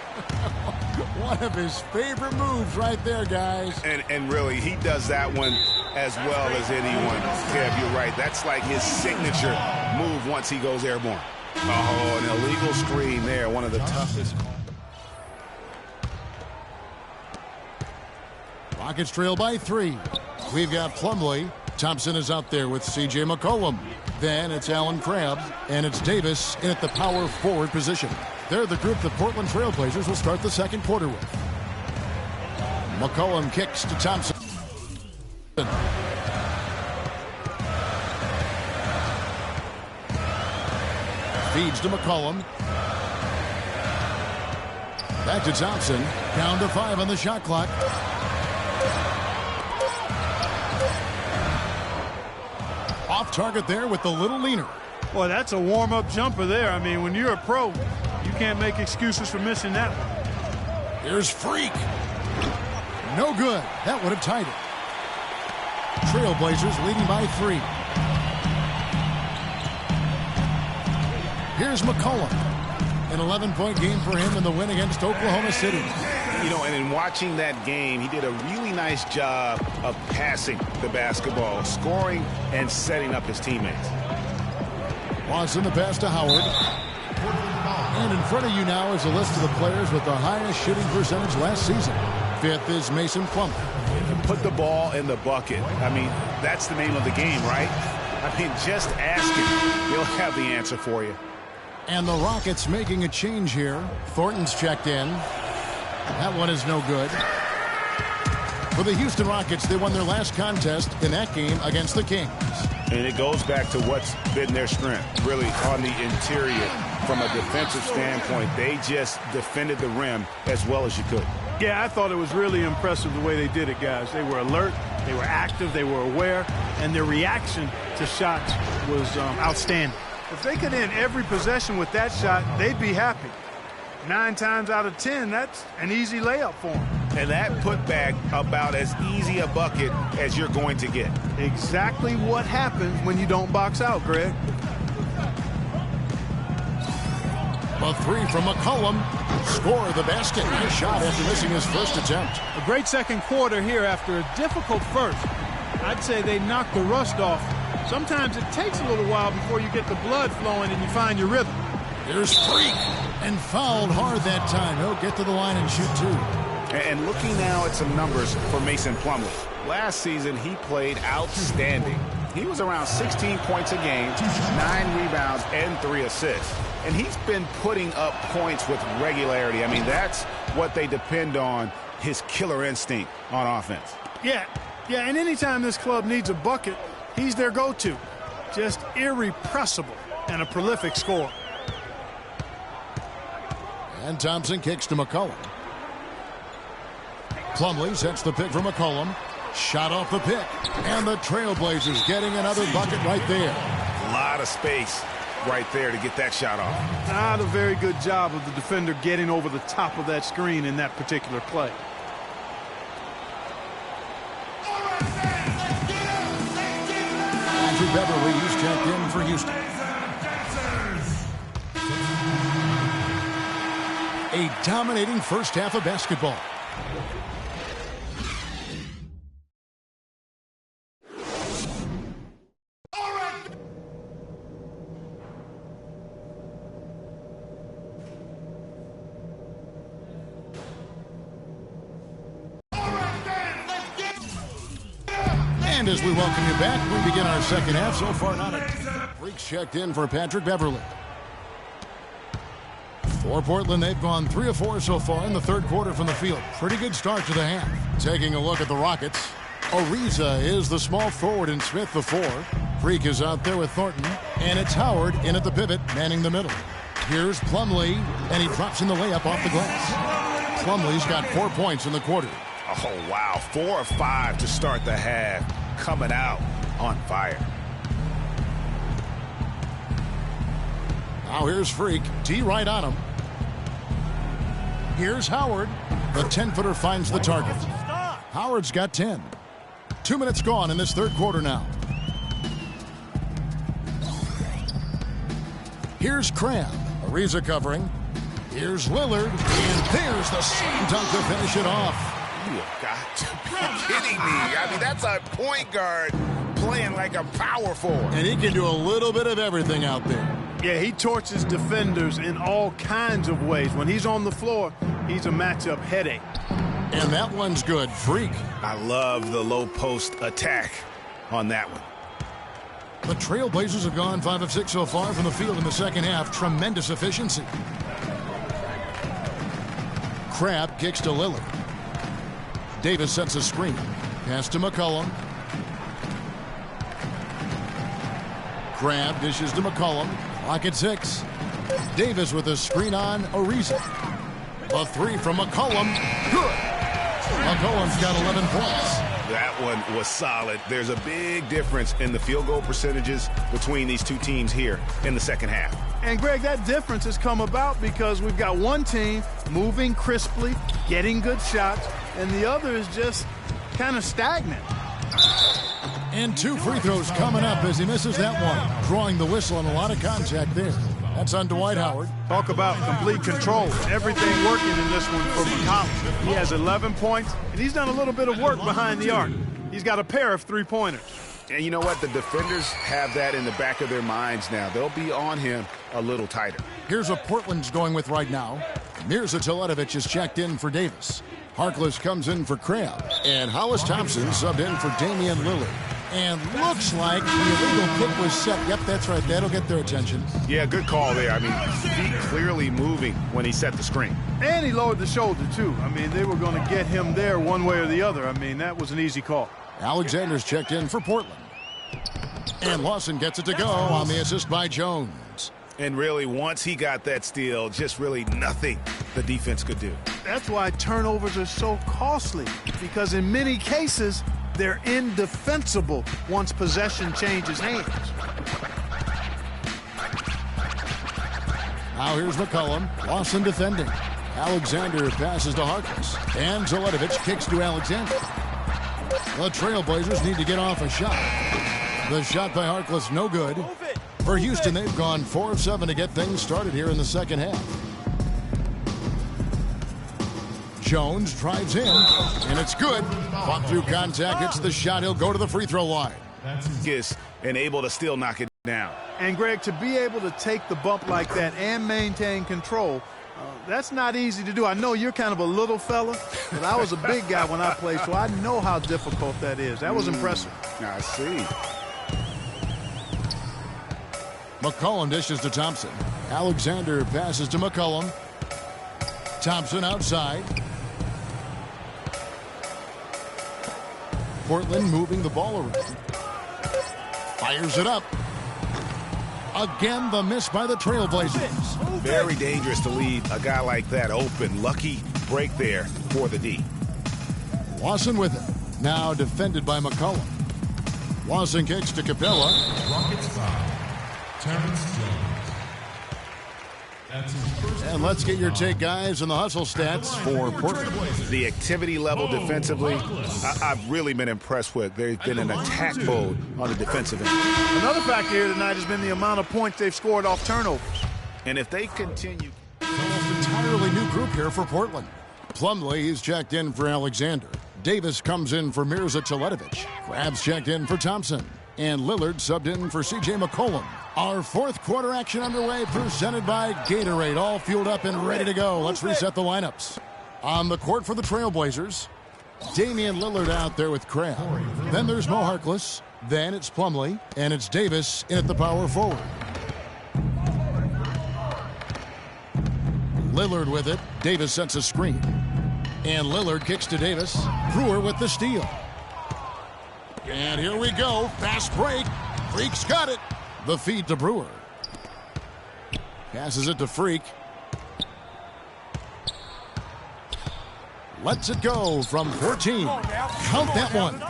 One of his favorite moves right there, guys. And really, he does that one as well as anyone. Kev, you're right. That's like his signature move once he goes airborne. Oh, an illegal screen there. One of the toughest. Rockets trail by 3. We've got Plumlee. Thompson is out there with C.J. McCollum. Then it's Allen Crabbe, and it's Davis in at the power forward position. They're the group the Portland Trailblazers will start the second quarter with. McCollum kicks to Thompson. Feeds to McCollum. Back to Thompson. Down to 5 on the shot clock. Off target there with the little leaner. Boy, that's a warm-up jumper there. I mean, when you're a pro, you can't make excuses for missing that one. Here's Freak. No good. That would have tied it. Trailblazers leading by 3. Here's McCollum. An 11-point game for him in the win against Oklahoma City. You know, and in watching that game, he did a really nice job of passing the basketball, scoring, and setting up his teammates. Lawson the pass to Howard. And in front of you now is a list of the players with the highest shooting percentage last season. 5th is Mason Plumlee. Put the ball in the bucket. I mean, that's the name of the game, right? I mean, just ask him. He'll have the answer for you. And the Rockets making a change here. Thornton's checked in. That one is no good. For the Houston Rockets, they won their last contest in that game against the Kings. And it goes back to what's been their strength, really, on the interior. From a defensive standpoint, they just defended the rim as well as you could. Yeah, I thought it was really impressive the way they did it, guys. They were alert, they were active, they were aware, and their reaction to shots was outstanding. If they could end every possession with that shot, they'd be happy. 9 times out of 10, that's an easy layup for them. And that putback about as easy a bucket as you're going to get. Exactly what happens when you don't box out, Greg. A 3 from McCollum. Score the basket. Nice shot after missing his first attempt. A great second quarter here after a difficult first. I'd say they knocked the rust off. Sometimes it takes a little while before you get the blood flowing and you find your rhythm. Here's Freak. And fouled hard that time. He'll get to the line and shoot 2. And looking now at some numbers for Mason Plumlee. Last season, he played outstanding. He was around 16 points a game, 9 rebounds, and 3 assists. And he's been putting up points with regularity. I mean, that's what they depend on, his killer instinct on offense. Yeah, and anytime this club needs a bucket, he's their go-to. Just irrepressible and a prolific scorer. And Thompson kicks to McCollum. Plumlee sets the pick for McCollum. Shot off the pick. And the Trailblazers getting another bucket right there. A lot of space right there to get that shot off. Not a very good job of the defender getting over the top of that screen in that particular play. Patrick Beverly is checked in for Houston. A dominating first half of basketball. And as we welcome you back, we begin our second half. So far, not a Freaks checked in for Patrick Beverly. For Portland, they've gone 3 of 4 so far in the third quarter from the field. Pretty good start to the half. Taking a look at the Rockets, Ariza is the small forward and Smith the 4. Freak is out there with Thornton, and it's Howard in at the pivot, manning the middle. Here's Plumlee, and he drops in the layup off the glass. Plumlee's got 4 points in the quarter. Oh, wow. 4 of 5 to start the half. Coming out on fire. Now here's Freak. D right on him. Here's Howard. The 10-footer finds the target. Howard's got 10. 2 minutes gone in this third quarter now. Here's Cram. Ariza covering. Here's Lillard. And there's the slam dunk to finish it off. You have got to be kidding me. I mean, that's a point guard playing like a power forward. And he can do a little bit of everything out there. Yeah, he torches defenders in all kinds of ways. When he's on the floor, he's a matchup headache. And that one's good. Freak. I love the low post attack on that one. The Trailblazers have gone 5 of 6 so far from the field in the second half. Tremendous efficiency. Crab kicks to Lillard. Davis sets a screen. Pass to McCollum. Crab dishes to McCollum. Clock at 6. Davis with a screen on Ariza. A 3 from McCollum. Good. McCollum's got 11 points. That one was solid. There's a big difference in the field goal percentages between these two teams here in the second half. And, Greg, that difference has come about because we've got one team moving crisply, getting good shots, and the other is just kind of stagnant. And 2 free throws coming up as he misses that one. Drawing the whistle and a lot of contact there. That's on Dwight Howard. Talk about complete control. Everything working in this one for McCollum. He has 11 points, and he's done a little bit of work behind the arc. He's got a pair of 3-pointers. And you know what? The defenders have that in the back of their minds now. They'll be on him a little tighter. Here's what Portland's going with right now. Mirza Teletovic is checked in for Davis. Harkless comes in for Crab. And Hollis Thompson subbed in for Damian Lillard. And looks like the illegal kick was set. Yep, that's right. That'll get their attention. Yeah, good call there. I mean, feet clearly moving when he set the screen. And he lowered the shoulder, too. I mean, they were going to get him there one way or the other. I mean, that was an easy call. Alexander's checked in for Portland. And Lawson gets it to go on the assist by Jones. And really, once he got that steal, just really nothing the defense could do. That's why turnovers are so costly, because in many cases, they're indefensible once possession changes hands. Now here's McCollum. Lawson defending. Alexander passes to Harkless. And Teletovic kicks to Alexander. The Trailblazers need to get off a shot. The shot by Harkless, no good. For Houston, they've gone 4 of 7 to get things started here in the second half. Jones drives in, and it's good. Fought through contact, hits the shot. He'll go to the free throw line. And able to still knock it down. And, Greg, to be able to take the bump like that and maintain control, that's not easy to do. I know you're kind of a little fella, but I was a big guy when I played, so I know how difficult that is. That was impressive. I see. McCollum dishes to Thompson. Alexander passes to McCollum. Thompson outside. Portland moving the ball around. Fires it up. Again, the miss by the Trailblazers. Very dangerous to leave a guy like that open. Lucky break there for the D. Lawson with it. Now defended by McCollum. Lawson kicks to Capella. Rockets foul. Terrence Jones. That's his first. And let's get your take, guys, on the hustle stats for Portland. The activity level defensively, I've really been impressed with. They've been in attack mode on the defensive end. Another factor here tonight has been the amount of points they've scored off turnovers. And if they continue... Almost entirely new group here for Portland. Plumlee, he's checked in for Alexander. Davis comes in for Mirza Teletovic. Krabs checked in for Thompson. And Lillard subbed in for C.J. McCollum. Our fourth quarter action underway, presented by Gatorade. All fueled up and ready to go. Let's reset the lineups. On the court for the Trailblazers, Damian Lillard out there with Crab. Then there's Mo Harkless. Then it's Plumlee. And it's Davis in at the power forward. Lillard with it. Davis sets a screen. And Lillard kicks to Davis. Brewer with the steal. And here we go. Fast break. Freak's got it. The feed to Brewer. Passes it to Freak. Lets it go from 14. Count that one.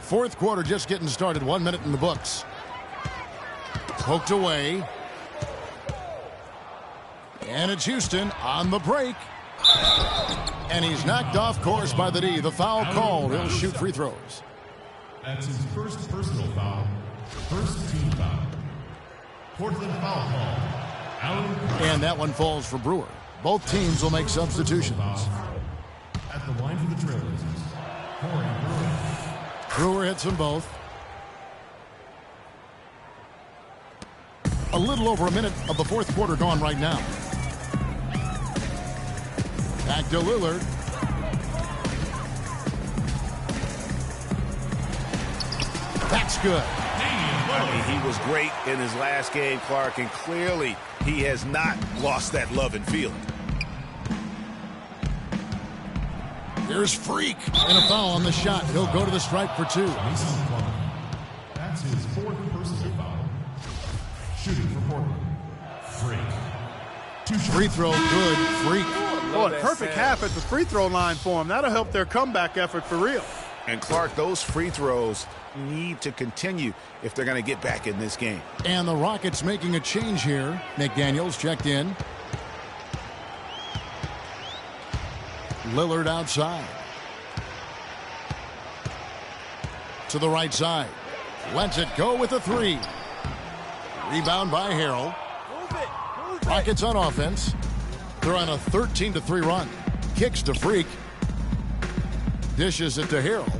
Fourth quarter just getting started. 1 minute in the books. Poked away. And it's Houston on the break. And he's knocked off course by the D. The foul called. He'll shoot free throws. That's his first personal foul. First team foul. Portland foul call. And that one falls for Brewer. Both teams will make substitutions. At the line for the Trailblazers, Corey Brewer. Brewer hits them both. A little over a minute of the fourth quarter gone right now. Back to Lillard. That's good. He was great in his last game, Clark, and clearly he has not lost that love and feeling. Here's Freak. And a foul on the shot. He'll go to the stripe for two. That's his fourth personal foul. Shooting for Portland. Freak. Free throw good. Freak. Oh, a perfect half at the free throw line for him. That'll help their comeback effort for real. And Clark, those free throws need to continue if they're going to get back in this game. And the Rockets making a change here. McDaniels checked in. Lillard outside. To the right side. Lets it go with a three. Rebound by Harrell. Rockets on offense. They're on a 13-3 run. Kicks to Freak. Dishes it to Harrell.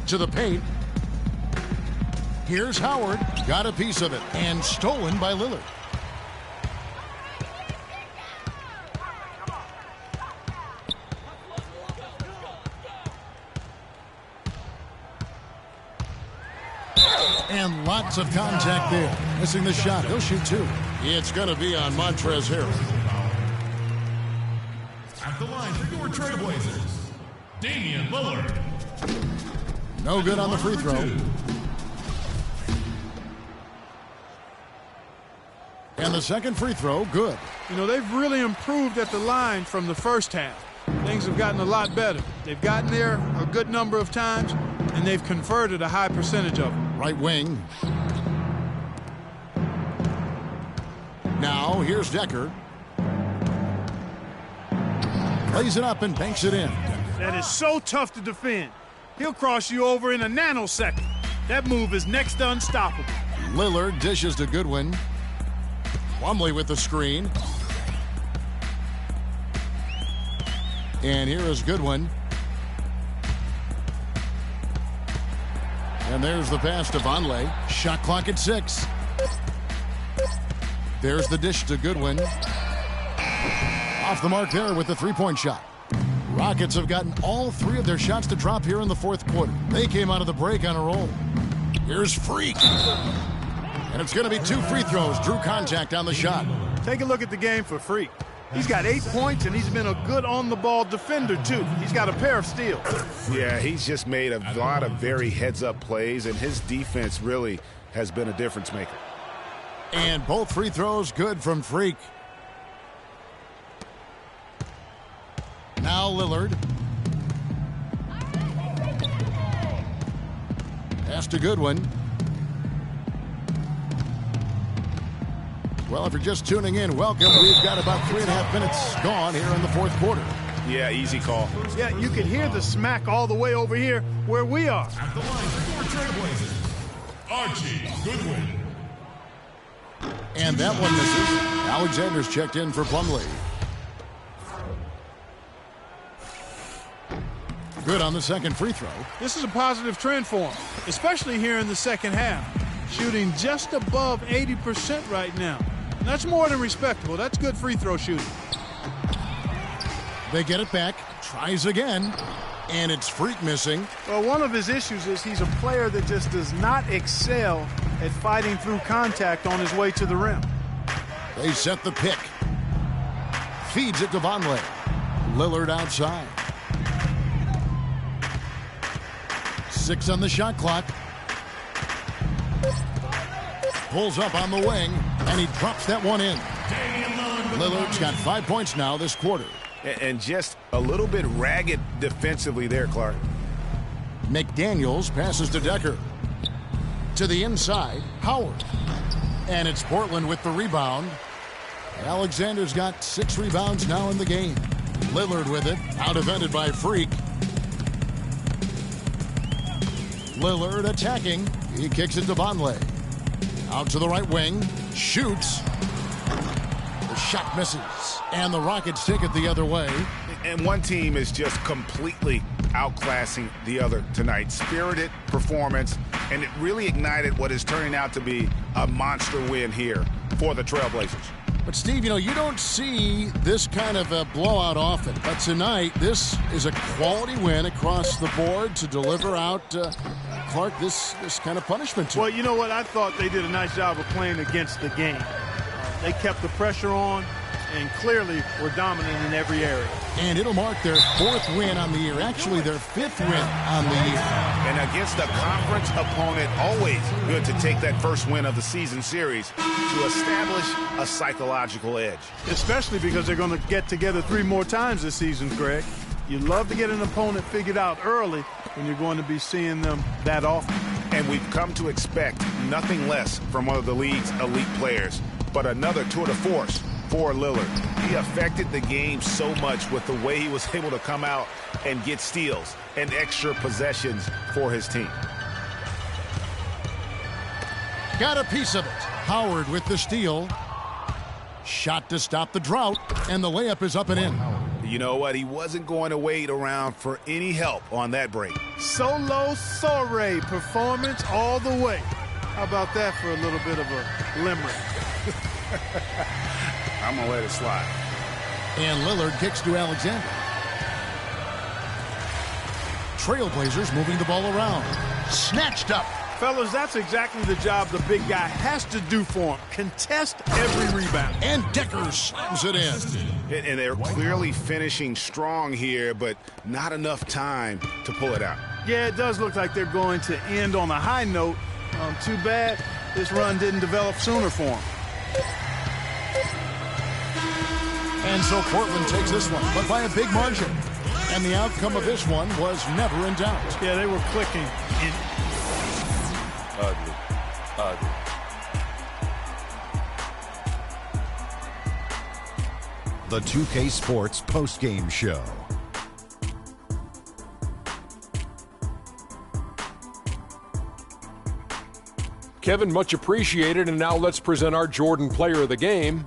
To the paint. Here's Howard. Got a piece of it. And stolen by Lillard. And lots of contact there. Missing the shot. He'll shoot two. It's going to be on Montrezl Harrell. At the line for your Trailblazers, Damian Lillard. No good on the free throw. And the second free throw, good. You know, they've really improved at the line from the first half. Things have gotten a lot better. They've gotten there a good number of times, and they've converted a high percentage of them. Right wing. Now, here's Decker. Plays it up and banks it in. That is so tough to defend. He'll cross you over in a nanosecond. That move is next to unstoppable. Lillard dishes to Goodwin. Plumlee with the screen. And here is Goodwin. And there's the pass to Vonleh. Shot clock at 6. There's the dish to Goodwin. Off the mark there with the three-point shot. Rockets have gotten all three of their shots to drop here in the fourth quarter. They came out of the break on a roll. Here's Freak. And it's going to be two free throws. Drew contact on the shot. Take a look at the game for Freak. He's got 8 points, and he's been a good on-the-ball defender, too. He's got a pair of steals. Yeah, he's just made a lot of very heads-up plays, and his defense really has been a difference maker. And both free throws good from Freak. Now Lillard. Pass to Goodwin. Well, if you're just tuning in, welcome. We've got about 3.5 minutes gone here in the fourth quarter. Yeah, easy call. Yeah, you can hear the smack all the way over here where we are. At the line for Trailblazers, Archie Goodwin. And that one misses. Alexander's checked in for Plumlee. Good on the second free throw. This is a positive trend for him, especially here in the second half. Shooting just above 80% right now. And that's more than respectable. That's good free throw shooting. They get it back. Tries again. And it's Freak missing. Well, one of his issues is he's a player that just does not excel at fighting through contact on his way to the rim. They set the pick. Feeds it to Vonleh. Lillard outside. 6 on the shot clock. Pulls up on the wing, and he drops that one in. Lillard's got 5 points now this quarter. And just a little bit ragged defensively there, Clark. McDaniels passes to Decker. To the inside, Howard. And it's Portland with the rebound. Alexander's got 6 rebounds now in the game. Lillard with it, out-defended by Freak. Lillard attacking. He kicks it to Vonleh. Out to the right wing. Shoots. The shot misses. And the Rockets take it the other way. And one team is just completely outclassing the other tonight. Spirited performance, and it really ignited what is turning out to be a monster win here for the Trailblazers. But, Steve, you don't see this kind of a blowout often. But tonight, this is a quality win across the board to deliver out, Clark, this kind of punishment. Well, you know what? I thought they did a nice job of playing against the game. They kept the pressure on and clearly were dominant in every area. And it'll mark their 4th win on the year. Actually, their 5th win on the year. And against a conference opponent, always good to take that first win of the season series to establish a psychological edge. Especially because they're going to get together 3 more times this season, Greg. You love to get an opponent figured out early when you're going to be seeing them that often. And we've come to expect nothing less from one of the league's elite players, but another tour de force for Lillard. He affected the game so much with the way he was able to come out and get steals and extra possessions for his team. Got a piece of it. Howard with the steal. Shot to stop the drought, and the layup is up and in. You know what? He wasn't going to wait around for any help on that break. Solo soiree performance all the way. How about that for a little bit of a limerick? I'm going to let it slide. And Lillard kicks to Alexander. Trailblazers moving the ball around. Snatched up. Fellas, that's exactly the job the big guy has to do for him. Contest every rebound. And Decker slams it in. And they're clearly finishing strong here, but not enough time to pull it out. Yeah, it does look like they're going to end on a high note. Too bad this run didn't develop sooner for them. And so Portland takes this one, but by a big margin. And the outcome of this one was never in doubt. Yeah, they were clicking. Ugly. The 2K Sports postgame show. Kevin, much appreciated, and now let's present our Jordan Player of the Game,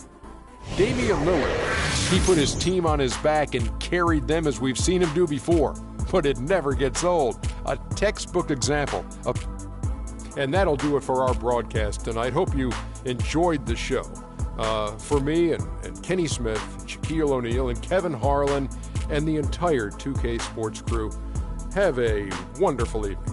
Damian Lillard. He put his team on his back and carried them as we've seen him do before, but it never gets old. A textbook example of, and that'll do it for our broadcast tonight. Hope you enjoyed the show. For me and Kenny Smith, Shaquille O'Neal, and Kevin Harlan, and the entire 2K Sports crew, have a wonderful evening.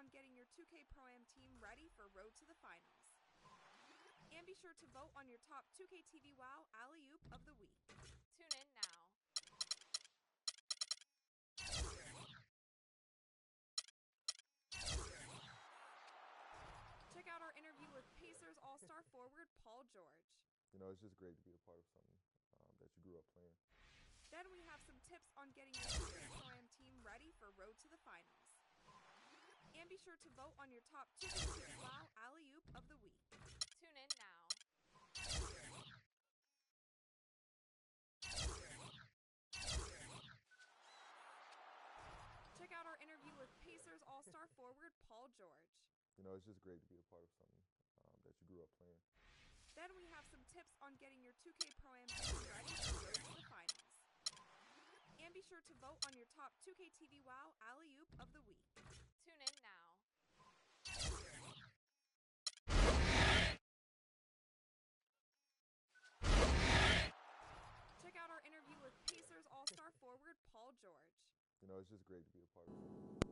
on getting your 2K Pro-Am team ready for Road to the Finals. And be sure to vote on your top 2K TV WoW Alley-Oop of the Week. Tune in now. Check out our interview with Pacers All-Star forward Paul George. You know, it's just great to be a part of something that you grew up playing. Then we have some tips on getting your 2K Pro-Am team ready for Road to the Finals. And be sure to vote on your top 2K TV WoW Alley-Oop of the Week. Tune in now. Check out our interview with Pacers All-Star forward Paul George. You know, it's just great to be a part of something that you grew up playing. Then we have some tips on getting your 2K Pro-Am team ready for Road to the Finals. And be sure to vote on your top 2K TV WoW Alley-Oop of the Week. Tune in now. Check out our interview with Pacers All-Star forward Paul George. You know, it's just great to be a part of something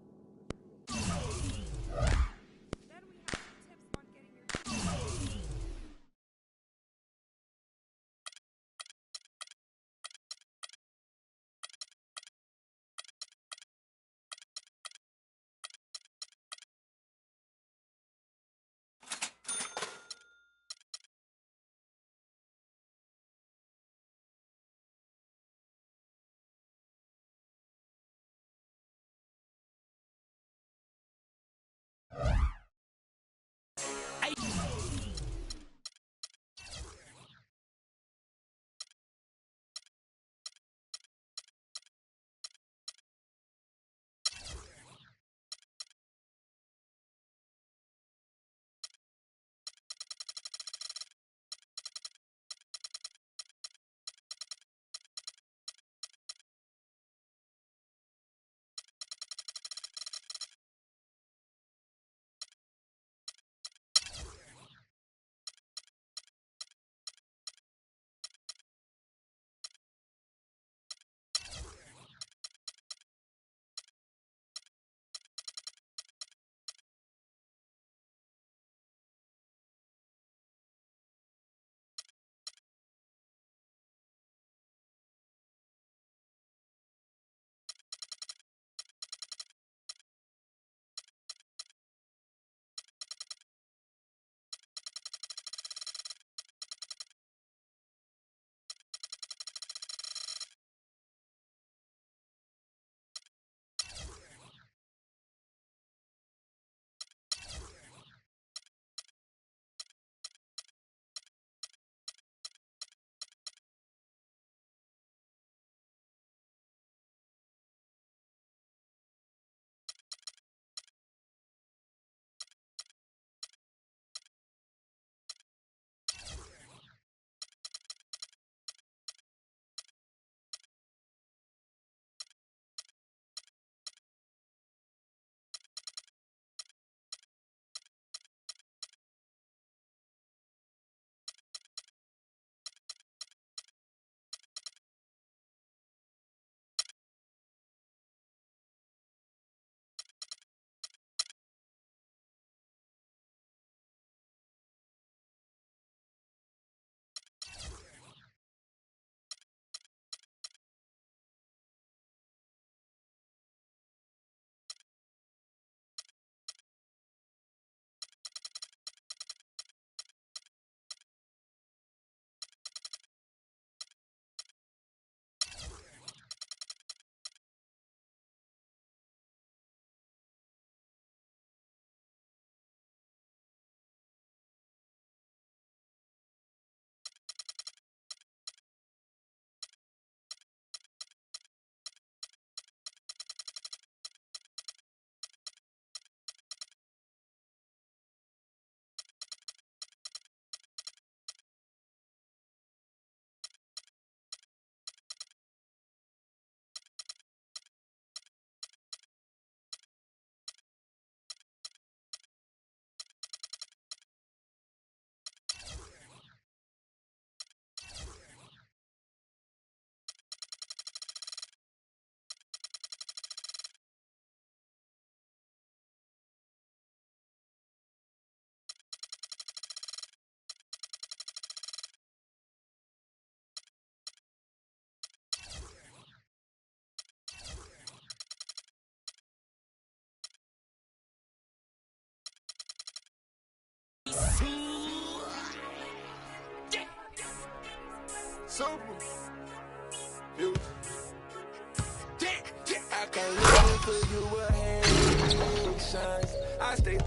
for you were Haitians. I stay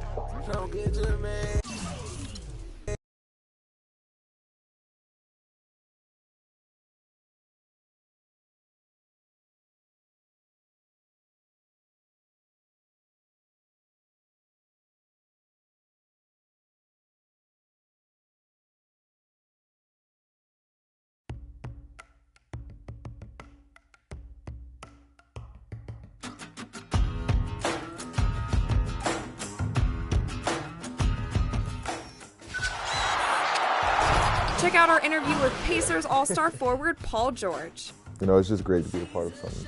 from good to me. Check out our interview with Pacers All-Star forward Paul George. You know, it's just great to be a part of something